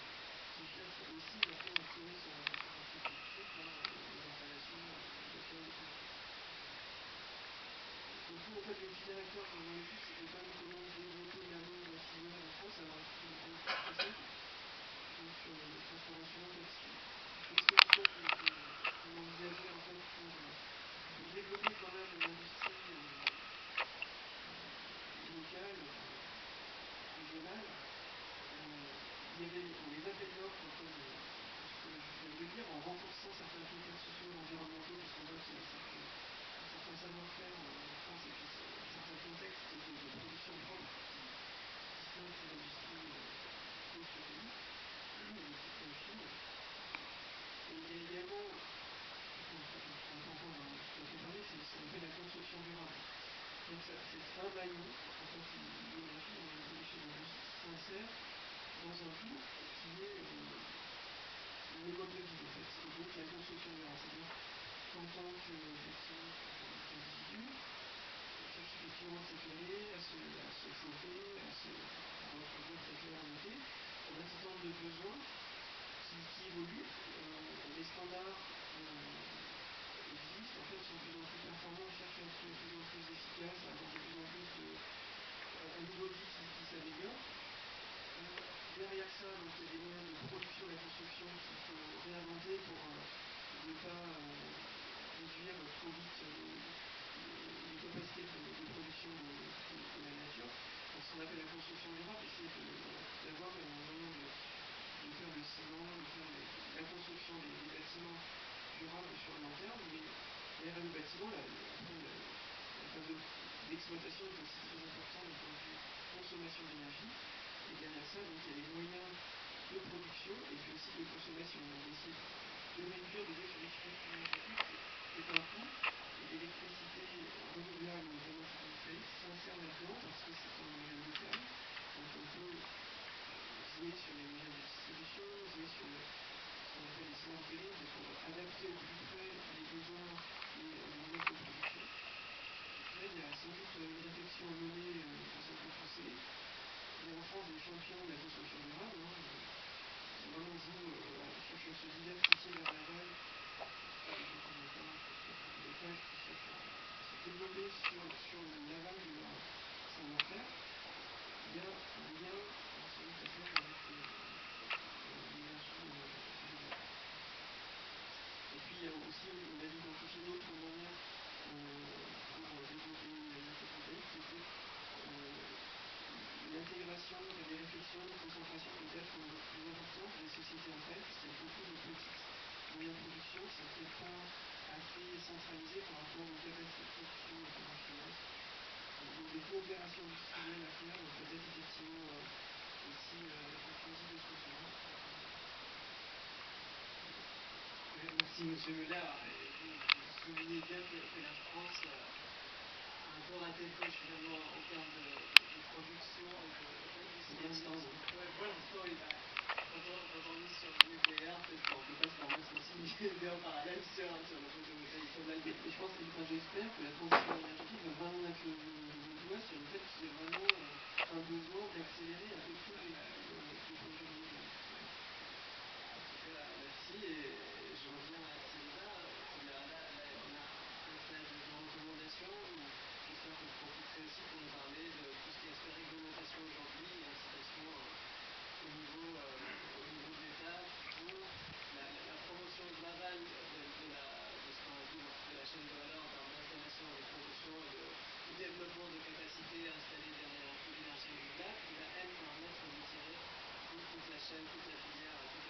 D: qui cherche aussi maintenant à tirer son parti de production par les installations locales et publiques. Donc nous, en fait, le petit directeur dans l'étude, c'était pas comment développer l'amont de la filière en France, alors c'est une politique française, donc sur les transformations en fait, l'exposition qu'on envisageait en fait pour développer quand même l'industrie locale, régionale. Il y avait les appels d'offres, comme je viens de le dire, en renforçant certains critères sociaux et environnementaux, parce qu'on voit qu'il y a un certain savoir-faire en France et puis certains contextes de production propre qui sont ces industries post-pays, comme Chine. Et il y a également, on peut encore tout à fait parler, c'est ce qu'on appelle la construction durable. Donc c'est un maillon, en fait, l'énergie, on a dit les choses sincères, dans un tout qui est le mode de vie, en fait. Et donc la construction durable, c'est-à-dire qu'en tant qu'individu, on cherche effectivement à s'éclairer, à se chauffer, à reproduire cette réalité. On a un certain nombre de besoins qui évoluent. Les standards existent, en fait, sont de plus en plus performants, on cherche à être de plus en plus efficace, à avoir de plus en plus un niveau de vie qui s'améliore. Derrière ça, donc, il y a des moyens de production et de construction qu'il faut réinventer pour ne pas réduire trop vite les capacités de production de la nature. Donc, ce qu'on appelle la construction durable, c'est d'avoir un moyen de faire le ciment, de faire la construction des bâtiments durables sur le long terme, mais derrière le bâtiment, la phase d'exploitation est aussi très importante du point de vue consommation d'énergie. Et derrière ça, donc, il y a les moyens de production et puis aussi de consommation. On va essayer de réduire les efficacité énergétique est un coût. Et l'électricité renouvelable, notamment photovoltaïque, s'insère là-dedans parce que c'est un moyen local. Donc on peut jouer sur les moyens de distribution, jouer sur ce qu'on appelle les smart grids pour adapter au plus près les besoins et les modes de production. Là, il y a sans doute une réflexion à mener dans certains Français. On est en France des champions de la construction durable. Maintenant, on joue, on cherche à se diversifier vers l'aval. Donc, on n'est pas des pages qui cherchent à se développer sur l'aval de leur savoir-faire. Il y a un lien sans doute à faire avec l'énergie renouvelable. Et puis, il y a aussi, on a identifié d'autres moyens pour développer l'énergie photovoltaïque qui étaient d'intégration, des réflexions, des concentrations peut-être plus importantes des sociétés entre elles, puisqu'il y a beaucoup de petites moyens de production qui sont au point assez centralisés par rapport aux capacités de production internationales. Donc des coopérations industrielles à faire, donc peut-être effectivement aussi l'approfondie de ce côté-là.
A: Merci Monsieur Muller. Vous soulignez bien que la France a un peu raté le coche finalement en termes de production et d'instance. Ouais, pour l'instant, quand on mise sur le nucléaire, peut-être qu'on ne peut pas se permettre aussi d'idées en parallèle sur le photovoltaïque. Et je pense j'espère que la transition énergétique va vraiment mettre le doigt sur le fait qu'il y a vraiment un besoin d'accélérer un peu plus les changements de modèle. Merci, et je reviens à Célina. Là, on a un slide de recommandations. J'espère que vous profiterez aussi pour nous parler de tout ce qui est aspect réglementation aujourd'hui et incitation au niveau de l'État pour la promotion globale de ce qu'on a dit de la chaîne de valeur en termes d'installation de production et de développement de capacités installées derrière l'énergie renouvelable, qui va elle permettre de tirer toute la chaîne, toute la filière verte.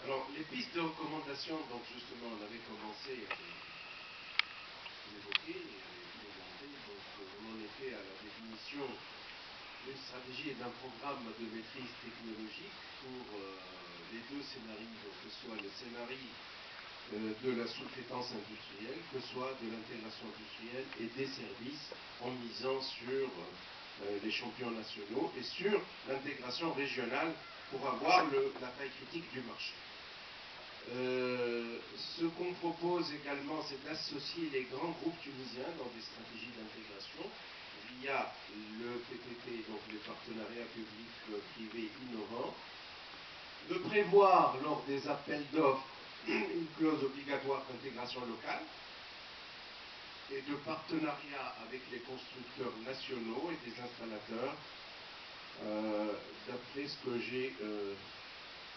B: Alors, les pistes de recommandation, donc justement, on avait commencé à l'évoquer et à les présenter. Donc, on en était à la définition d'une stratégie et d'un programme de maîtrise technologique pour les deux scénarios, donc que ce soit le scénario de la sous-traitance industrielle, que ce soit de l'intégration industrielle et des services en misant sur les champions nationaux et sur l'intégration régionale pour avoir la taille critique du marché. Ce qu'on propose également, c'est d'associer les grands groupes tunisiens dans des stratégies d'intégration via le PPP, donc les partenariats publics-privés innovants, de prévoir lors des appels d'offres une clause obligatoire d'intégration locale et de partenariat avec les constructeurs nationaux et des installateurs. D'après ce que j'ai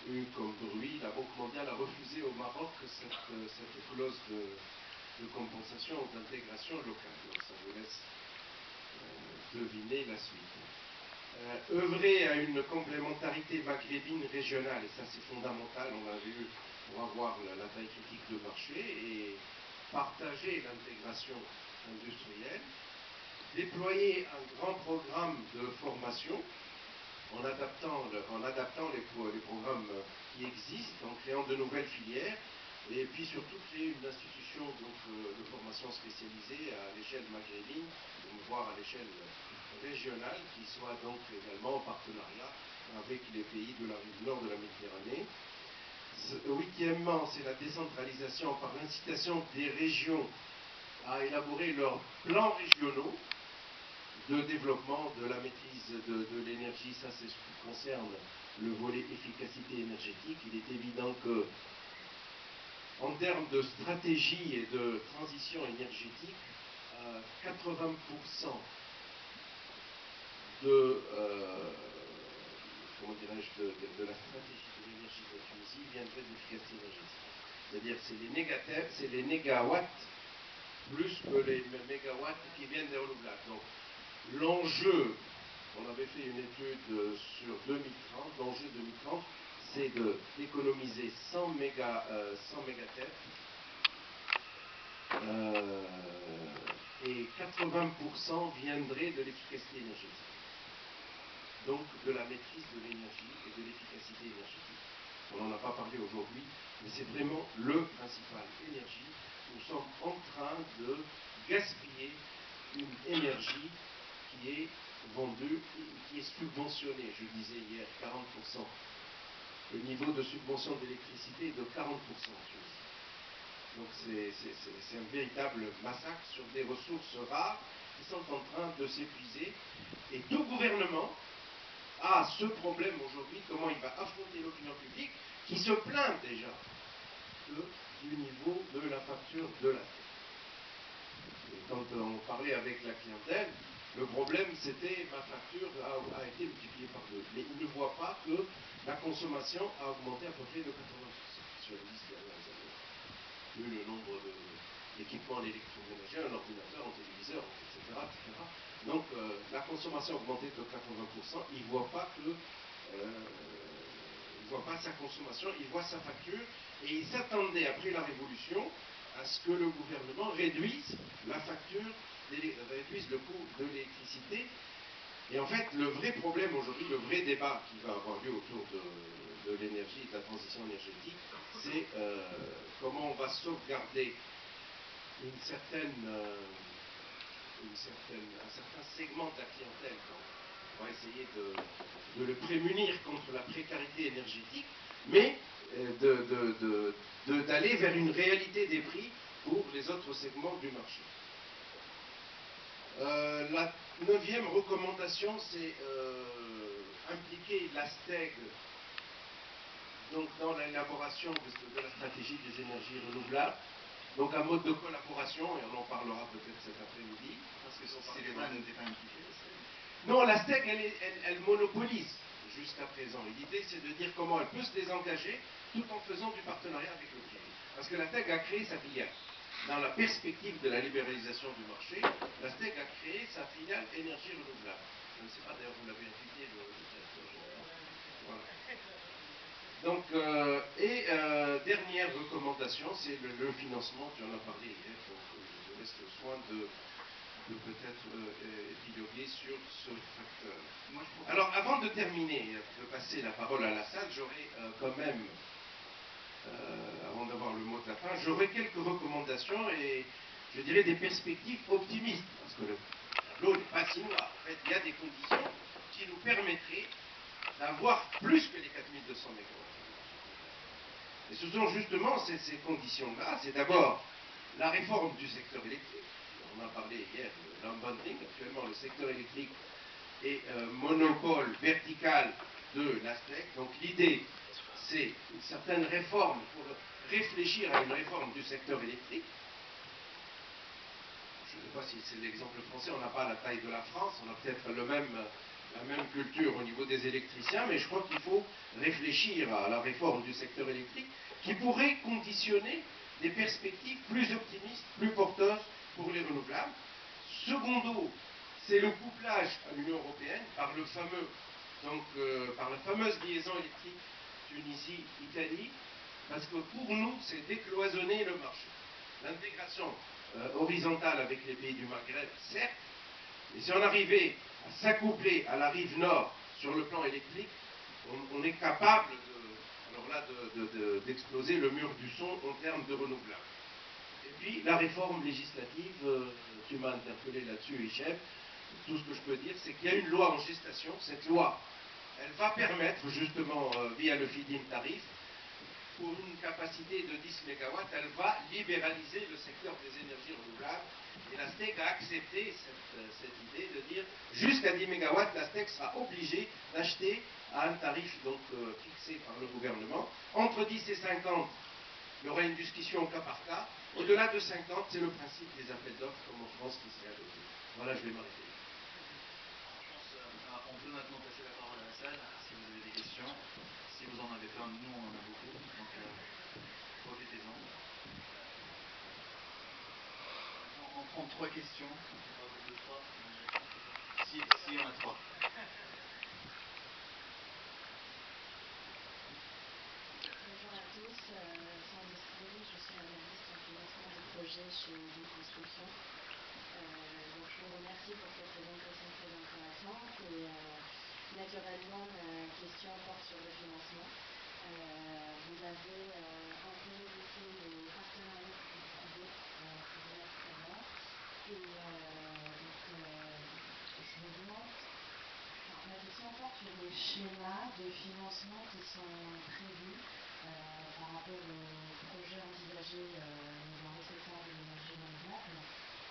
B: eu comme bruit, la Banque mondiale a refusé au Maroc cette clause de compensation ou d'intégration locale. Donc ça vous laisse deviner la suite. Œuvrer à une complémentarité maghrébine régionale, et ça c'est fondamental, on l'a vu pour avoir la taille critique de marché, et partager l'intégration industrielle, déployer un grand programme de formation en adaptant les programmes qui existent, en créant de nouvelles filières, et puis surtout créer une institution de formation spécialisée à l'échelle maghrébine, voire à l'échelle régionale, qui soit donc également en partenariat avec les pays de la rive nord de la Méditerranée. Huitièmement, c'est la décentralisation par l'incitation des régions à élaborer leurs plans régionaux de développement de la maîtrise de l'énergie. Ça, c'est ce qui concerne le volet efficacité énergétique. Il est évident que, en termes de stratégie et de transition énergétique, 80% de la stratégie de l'énergie de la Tunisie viendrait de l'efficacité énergétique. C'est-à-dire c'est les négawatts plus que les mégawatts qui viennent des renouvelables. Donc l'enjeu, on avait fait une étude sur 2030, l'enjeu 2030, c'est d'économiser 100 mégathètes et 80% viendraient de l'efficacité énergétique. Donc de la maîtrise de l'énergie et de l'efficacité énergétique. On n'en a pas parlé aujourd'hui, mais c'est vraiment le principal. Énergie, nous sommes en train de gaspiller une énergie qui est vendue, qui est subventionnée. Je disais hier 40%. Le niveau de subvention d'électricité est de 40%. Donc c'est un véritable massacre sur des ressources rares qui sont en train de s'épuiser. Et tout gouvernement a ce problème aujourd'hui, comment il va affronter l'opinion publique, qui se plaint déjà du niveau de la facture de la terre. Et quand on parlait avec la clientèle, le problème c'était ma facture a été multipliée par 2. Mais ils ne voient pas que la consommation a augmenté à peu près de 80%. sur les 10 dernières années. Vu le nombre d'équipements électroménagers, un ordinateur, un téléviseur, etc. etc. Donc la consommation a augmenté de 80%, il ne voit pas que il ne voit pas sa consommation, il voit sa facture, et il s'attendait après la Révolution à ce que le gouvernement réduise la facture, réduise le coût de l'électricité. Et en fait, le vrai problème aujourd'hui, le vrai débat qui va avoir lieu autour de l'énergie et de la transition énergétique, c'est comment on va sauvegarder un certain segment de la clientèle. On va essayer de le prémunir contre la précarité énergétique, mais d'aller vers une réalité des prix pour les autres segments du marché. La 9e recommandation, c'est impliquer la STEG donc, dans l'élaboration de la stratégie des énergies renouvelables. Donc un mode de collaboration, et on en parlera peut-être cet après-midi.
C: Parce que si les droits n'étaient pas impliqués, la STEG.
B: Non, la STEG, elle monopolise jusqu'à présent. Et l'idée, c'est de dire comment elle peut se désengager tout en faisant du partenariat avec le privé. Parce que la STEG a créé sa filiale. Dans la perspective de la libéralisation du marché, la STEG a créé sa filiale énergie renouvelable. Je ne sais pas, d'ailleurs, vous l'avez invité, le directeur général. Voilà. Donc, dernière recommandation, c'est le financement, tu en as parlé hier, donc je laisse le soin de peut-être épiloguer sur ce facteur. Alors, avant de terminer, de passer la parole à la salle, j'aurais quand même, avant d'avoir le mot de la fin, j'aurais quelques recommandations et je dirais des perspectives optimistes, parce que le tableau n'est pas si noir. En fait, il y a des conditions qui nous permettraient d'avoir plus que les 4200 MW. Et ce sont justement ces conditions-là. C'est d'abord la réforme du secteur électrique. On a parlé hier de l'unbundling. Actuellement, le secteur électrique est monopole vertical de la STEC. Donc l'idée, c'est une certaine réforme pour réfléchir à une réforme du secteur électrique. Je ne sais pas si c'est l'exemple français, on n'a pas la taille de la France, on a peut-être la même culture au niveau des électriciens, mais je crois qu'il faut réfléchir à la réforme du secteur électrique qui pourrait conditionner des perspectives plus optimistes, plus porteuses pour les renouvelables. Secondo, c'est le couplage à l'Union européenne par la fameuse liaison électrique Tunisie-Italie, parce que pour nous, c'est décloisonner le marché. L'intégration horizontale avec les pays du Maghreb, certes, et si on arrivait à s'accoupler à la rive nord sur le plan électrique, on est capable d'exploser le mur du son en termes de renouvelables. Et puis la réforme législative, tu m'as interpellé là-dessus, Hichem. Tout ce que je peux dire, c'est qu'il y a une loi en gestation. Cette loi, elle va permettre justement, via le feed-in tarif, pour une capacité de 10 MW, elle va libéraliser le secteur des énergies renouvelables. Et la STEC a accepté cette idée de dire jusqu'à 10 MW, la STEC sera obligée d'acheter à un tarif donc, fixé par le gouvernement. Entre 10 et 50, il y aura une discussion au cas par cas. Au-delà de 50, c'est le principe des appels d'offres comme en France qui serait adopté. Voilà, je vais m'arrêter.
C: On peut maintenant passer la parole à la salle, si vous avez des questions. Si vous en avez pas, nous on en a beaucoup, donc profitez-en. On prend 3 questions. 2, 3. Si on a 3.
E: Bonjour à tous, Sandra String, je suis analyste en financement de projet chez Vie Construction. Donc je vous remercie pour cette présentation très intéressante et naturellement ma question porte sur le financement. Vous avez un peu évoqué les partenariats publics-privés tout à l'heure et donc je me demande, ma question porte sur les schémas de financement qui sont prévus par rapport aux projets envisagés dans le secteur de l'énergie renouvelable.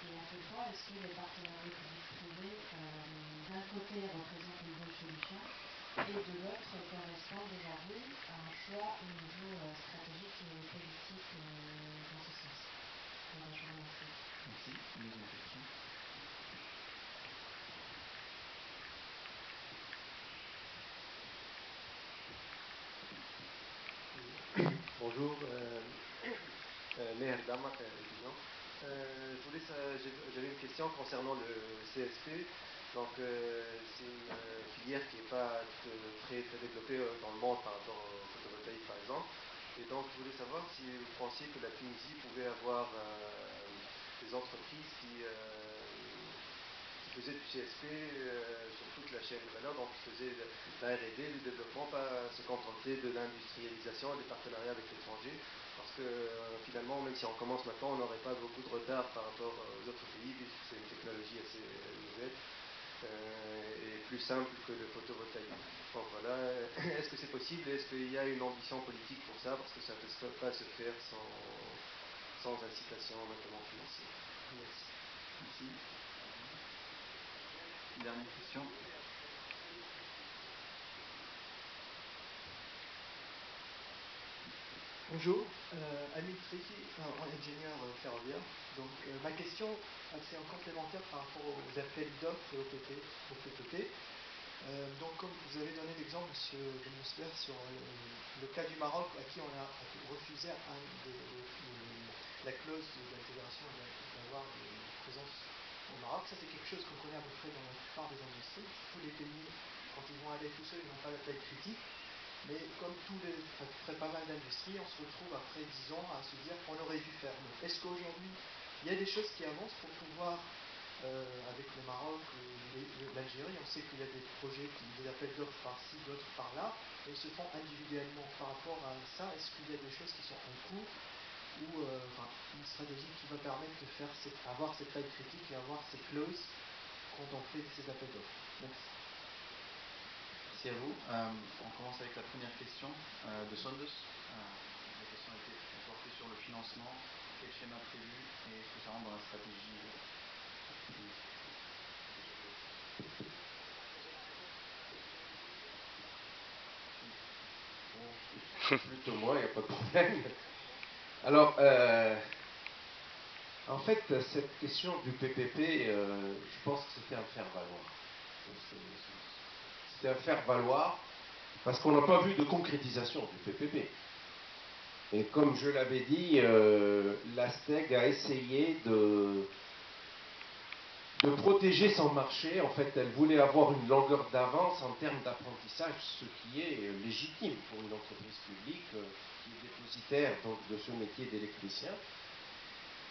E: Et à quel point est-ce que les partenariats publics-privés, d'un côté, représentent une bonne solution et de l'autre correspondent aujourd'hui à un choix au niveau stratégique et politique dans ce sens. Voilà, je vous remercie.
C: Merci. Deuxième question.
F: Bonjour, Meher Damak, étudiant. J'avais une question concernant le CSP. Donc, c'est une filière qui n'est pas très développée dans le monde par rapport au photovoltaïque, par exemple. Et donc, je voulais savoir si vous pensiez que la Tunisie pouvait avoir des entreprises qui faisaient du CSP sur toute la chaîne de valeur, donc qui faisaient de la R&D, du développement, pas se contenter de l'industrialisation et des partenariats avec l'étranger. Parce que finalement, même si on commence maintenant, on n'aurait pas beaucoup de retard par rapport aux autres pays, puisque c'est une technologie assez nouvelle et plus simple que le photovoltaïque. Donc voilà, est-ce que c'est possible? Est-ce qu'il y a une ambition politique pour ça? Parce que ça ne peut pas se faire sans incitation, notamment financière.
C: Merci. Merci. Dernière question.
G: Bonjour, Amit Triki, ingénieur ferroviaire. Donc ma question, c'est un complémentaire par rapport aux appels d'offres et au PPP. Donc comme vous avez donné l'exemple, M. Mousler, sur le cas du Maroc, à qui on a refusé la clause d'intégration d'avoir une présence au Maroc. Ça, c'est quelque chose qu'on connaît à peu près dans la plupart des industries. Tous les pays, quand ils vont aller tout seuls, ils n'ont pas la taille critique. Mais comme à peu près pas mal d'industries, on se retrouve après 10 ans à se dire qu'on aurait dû faire. Donc, est-ce qu'aujourd'hui, il y a des choses qui avancent pour pouvoir, avec le Maroc, l'Algérie, on sait qu'il y a des projets, des appels d'offres par-ci, d'autres par-là, et ils se font individuellement. Par rapport à ça, est-ce qu'il y a des choses qui sont en cours ou une stratégie qui va permettre de faire avoir cette taille critique et avoir ces clauses quand on fait ces appels d'offres? Merci.
C: Merci à vous. On commence avec la première question de Sondos. La question était portée sur le financement, quel schéma prévu et est-ce que ça rentre dans la stratégie?
B: Plutôt moi, il n'y a pas de problème. Alors, en fait, cette question du PPP, je pense que c'était un faire-valoir. C'était un faire-valoir parce qu'on n'a pas vu de concrétisation du PPP. Et comme je l'avais dit, l'ASTEG a essayé de protéger son marché. En fait, elle voulait avoir une longueur d'avance en termes d'apprentissage, ce qui est légitime pour une entreprise publique qui est dépositaire donc, de ce métier d'électricien.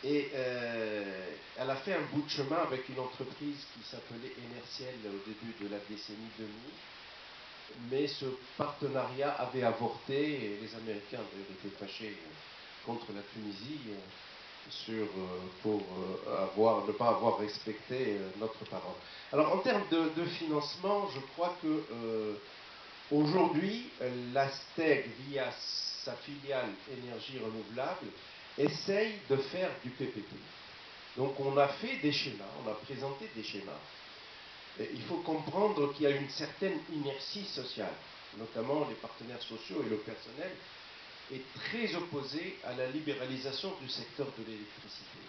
B: Et elle a fait un bout de chemin avec une entreprise qui s'appelait Enerciel au début de la décennie 2000. Mais ce partenariat avait avorté et les Américains étaient fâchés contre la Tunisie pour ne pas avoir respecté notre parole. Alors en termes de financement, je crois que aujourd'hui, l'ASTEG, via sa filiale énergie renouvelable, essaye de faire du PPP. Donc on a fait des schémas, on a présenté des schémas. Et il faut comprendre qu'il y a une certaine inertie sociale, notamment les partenaires sociaux et le personnel est très opposé à la libéralisation du secteur de l'électricité.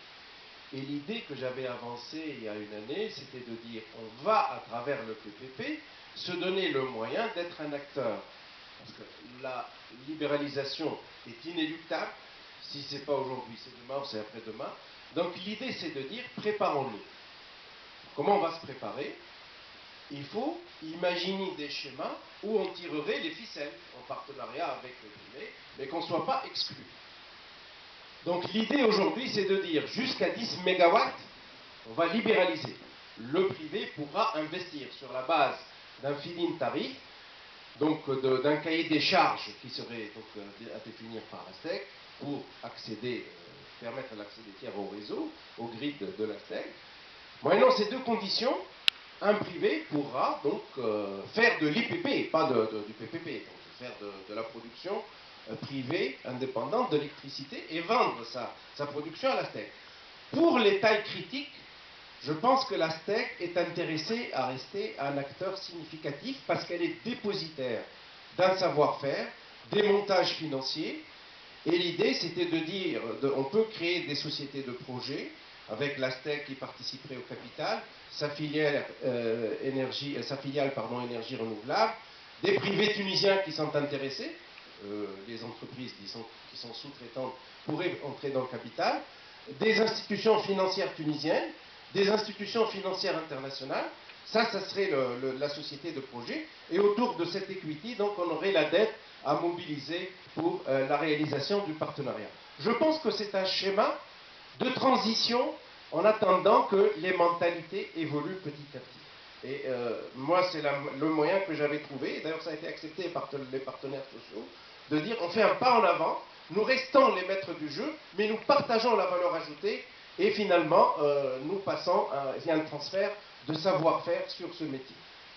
B: Et l'idée que j'avais avancée il y a une année, c'était de dire on va, à travers le PPP, se donner le moyen d'être un acteur. Parce que la libéralisation est inéluctable. Si ce n'est pas aujourd'hui, c'est demain ou c'est après-demain. Donc l'idée, c'est de dire préparons-nous. Comment on va se préparer? Il faut imaginer des schémas où on tirerait les ficelles en partenariat avec le privé, mais qu'on ne soit pas exclu. Donc l'idée aujourd'hui, c'est de dire jusqu'à 10 MW, on va libéraliser. Le privé pourra investir sur la base d'un feed-in tarif, donc d'un cahier des charges qui serait donc, à définir par l'ASTEC pour accéder, permettre l'accès des tiers au réseau, au grid de l'ASTEC. Moyennant ces deux conditions, un privé pourra donc faire de l'IPP, pas du PPP, donc faire de la production privée, indépendante de l'électricité et vendre sa production à l'ASTEC. Pour les tailles critiques, je pense que l'ASTEC est intéressée à rester un acteur significatif parce qu'elle est dépositaire d'un savoir-faire, des montages financiers. Et l'idée, c'était de dire, on peut créer des sociétés de projets avec l'ASTEC qui participerait au capital, sa filiale énergie renouvelable, des privés tunisiens qui sont intéressés,
H: les entreprises qui sont sous-traitantes pourraient entrer dans le capital, des institutions financières tunisiennes, des institutions financières internationales. Ça serait la société de projet. Et autour de cette equity, donc, on aurait la dette à mobiliser pour la réalisation du partenariat. Je pense que c'est un schéma de transition en attendant que les mentalités évoluent petit à petit. Et moi, c'est le moyen que j'avais trouvé, et d'ailleurs ça a été accepté par les partenaires sociaux, de dire on fait un pas en avant, nous restons les maîtres du jeu, mais nous partageons la valeur ajoutée, et finalement, nous passons, il y a un transfert de savoir-faire sur ce métier.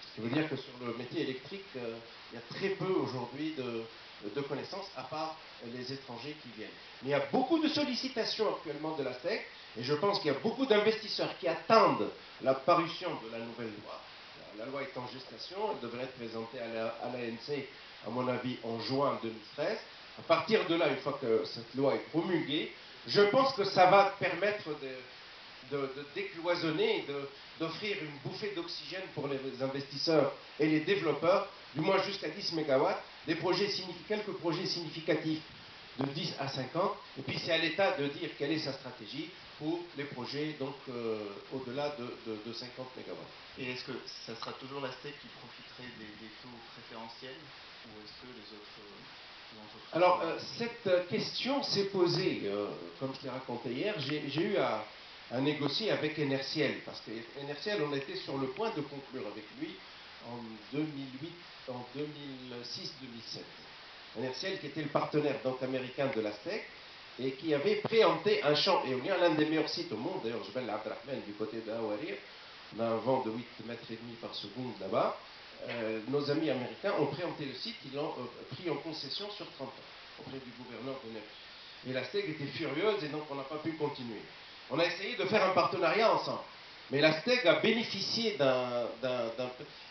H: Ce qui veut dire que sur le métier électrique, il y a très peu aujourd'hui de connaissances, à part les étrangers qui viennent. Mais il y a beaucoup de sollicitations actuellement de la STEC, et je pense qu'il y a beaucoup d'investisseurs qui attendent la parution de la nouvelle loi. La loi est en gestation, elle devrait être présentée à l'ANC, à mon avis, en juin 2013. À partir de là, une fois que cette loi est promulguée, je pense que ça va permettre de décloisonner et d'offrir une bouffée d'oxygène pour les investisseurs et les développeurs, du moins jusqu'à 10 MW, quelques projets significatifs de 10 à 50, et puis c'est à l'État de dire quelle est sa stratégie pour les projets donc au-delà de 50 MW.
C: Et est-ce que ça sera toujours la STEC qui profiterait des taux préférentiels, ou est-ce que les autres...
H: Alors, cette question s'est posée, comme je l'ai raconté hier, j'ai eu à négocier avec Enerciel, parce que Enerciel, on était sur le point de conclure avec lui en 2006-2007. Enerciel, qui était le partenaire donc américain de la STEC, et qui avait préempté un champ éolien, l'un des meilleurs sites au monde, d'ailleurs, Jebel Abdrahman, du côté de Hawarir, on a un vent de 8 mètres et demi par seconde là-bas. Nos amis américains ont préempté le site, ils l'ont pris en concession sur 30 ans, auprès du gouverneur de Neuf. Et la STEC était furieuse, et donc on n'a pas pu continuer. On a essayé de faire un partenariat ensemble. Mais la STEC a bénéficié d'un...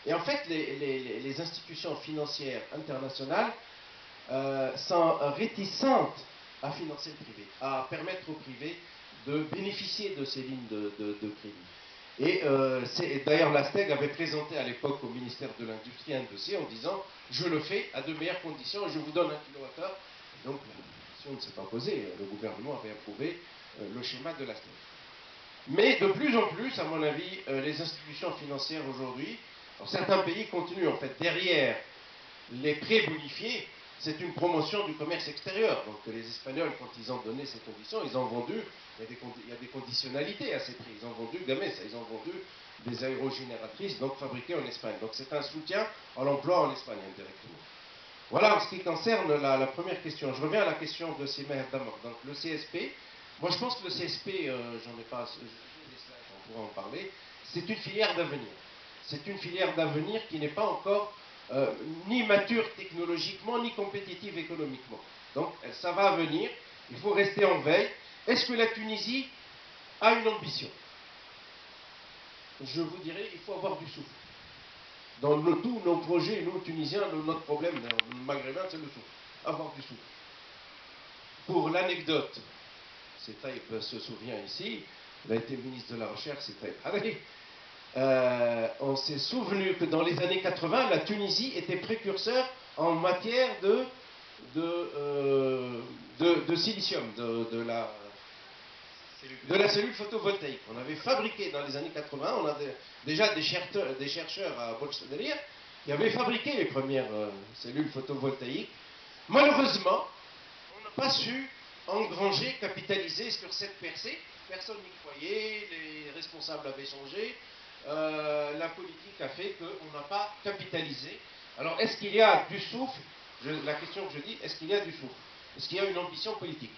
H: Et en fait, les institutions financières internationales sont réticentes à financer le privé, à permettre au privé de bénéficier de ces lignes de crédit. Et d'ailleurs, la STEC avait présenté à l'époque au ministère de l'Industrie un dossier en disant « Je le fais à de meilleures conditions et je vous donne 1 kWh ». Donc la question ne s'est pas posée, le gouvernement avait approuvé le schéma de la STEC. Mais de plus en plus, à mon avis, les institutions financières aujourd'hui, certains pays continuent en fait derrière les prêts bonifiés, c'est une promotion du commerce extérieur. Donc les Espagnols, quand ils ont donné ces conditions, ils ont vendu, il y a des conditionnalités à ces prix, ils ont vendu Gamesa, ils ont vendu des aérogénératrices donc fabriquées en Espagne. Donc c'est un soutien à l'emploi en Espagne indirectement. Voilà en ce qui concerne la première question. Je reviens à la question de Simer Damok. Donc le CSP, moi je pense que le CSP, j'en ai pas, on pourra en parler, c'est une filière d'avenir. C'est une filière d'avenir qui n'est pas encore ni mature technologiquement, ni compétitive économiquement. Donc ça va venir, il faut rester en veille. Est-ce que la Tunisie a une ambition? Je vous dirais, il faut avoir du souffle. Dans tous nos projets, nous Tunisiens, notre problème, le maghrébin, c'est le souffle. Avoir du souffle. Pour l'anecdote, c'est Taïb se souvient ici, il a été ministre de la Recherche, c'est Taïb Harari. On s'est souvenu que dans les années 80, la Tunisie était précurseur en matière de silicium, de la cellule photovoltaïque. On avait fabriqué dans les années 80, on a déjà des chercheurs à Bolsonaro qui avaient fabriqué les premières cellules photovoltaïques. Malheureusement, on n'a pas su engranger, capitaliser sur cette percée. Personne n'y croyait, les responsables avaient changé. La politique a fait qu'on n'a pas capitalisé. Alors, est-ce qu'il y a du souffle? La question que je dis, est-ce qu'il y a du souffle? Est-ce qu'il y a une ambition politique?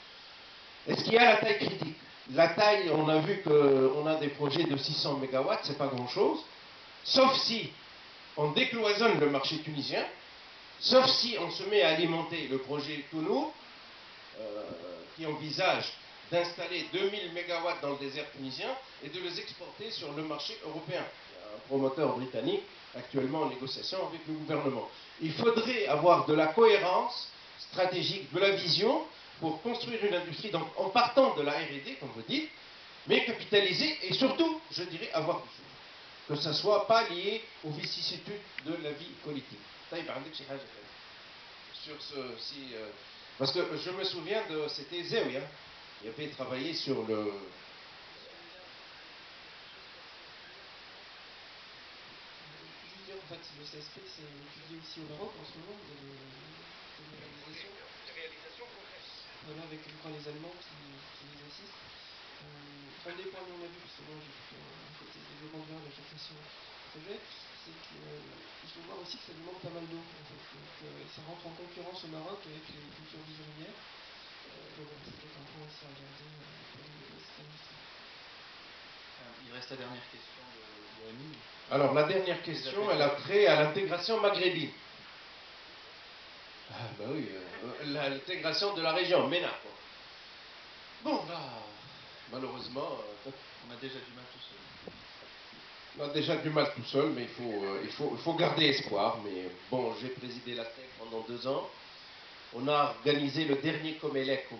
H: Est-ce qu'il y a la taille critique? La taille, on a vu qu'on a des projets de 600 MW, c'est pas grand-chose. Sauf si on décloisonne le marché tunisien, sauf si on se met à alimenter le projet Tounour, qui envisage d'installer 2000 MW dans le désert tunisien et de les exporter sur le marché européen. Il y a un promoteur britannique actuellement en négociation avec le gouvernement. Il faudrait avoir de la cohérence stratégique, de la vision pour construire une industrie, donc en partant de la R&D, comme vous dites, mais capitaliser et surtout, je dirais, avoir du souffle. Que ça ne soit pas lié aux vicissitudes de la vie politique. sur ce. Parce que je me souviens de. C'était Zéoui, hein. Il avait travaillé sur le.
D: En fait, le CSP, c'est étudié aussi au Maroc en ce moment. Vous avez une réalisation voilà, avec je crois, les Allemands qui les assistent. Un des points qu'on a vu, parce que moi j'ai plutôt un côté développement durable à chaque session projet, c'est qu'il faut voir aussi que ça demande pas mal d'eau. En fait. Donc, ça rentre en concurrence au Maroc avec les cultures bivonnières. Donc c'est peut-être un point aussi à regarder pour cette industrie.
C: Il reste la dernière question de Amine.
H: Alors la dernière question, elle a trait à l'intégration maghrébine. Ah bah oui, l'intégration de la région, MENA. Bon, là, malheureusement...
C: on a déjà du mal tout seul.
H: On a déjà du mal tout seul, mais il faut garder espoir. Mais bon, j'ai présidé la STEC pendant 2 ans. On a organisé le dernier Comelec au mois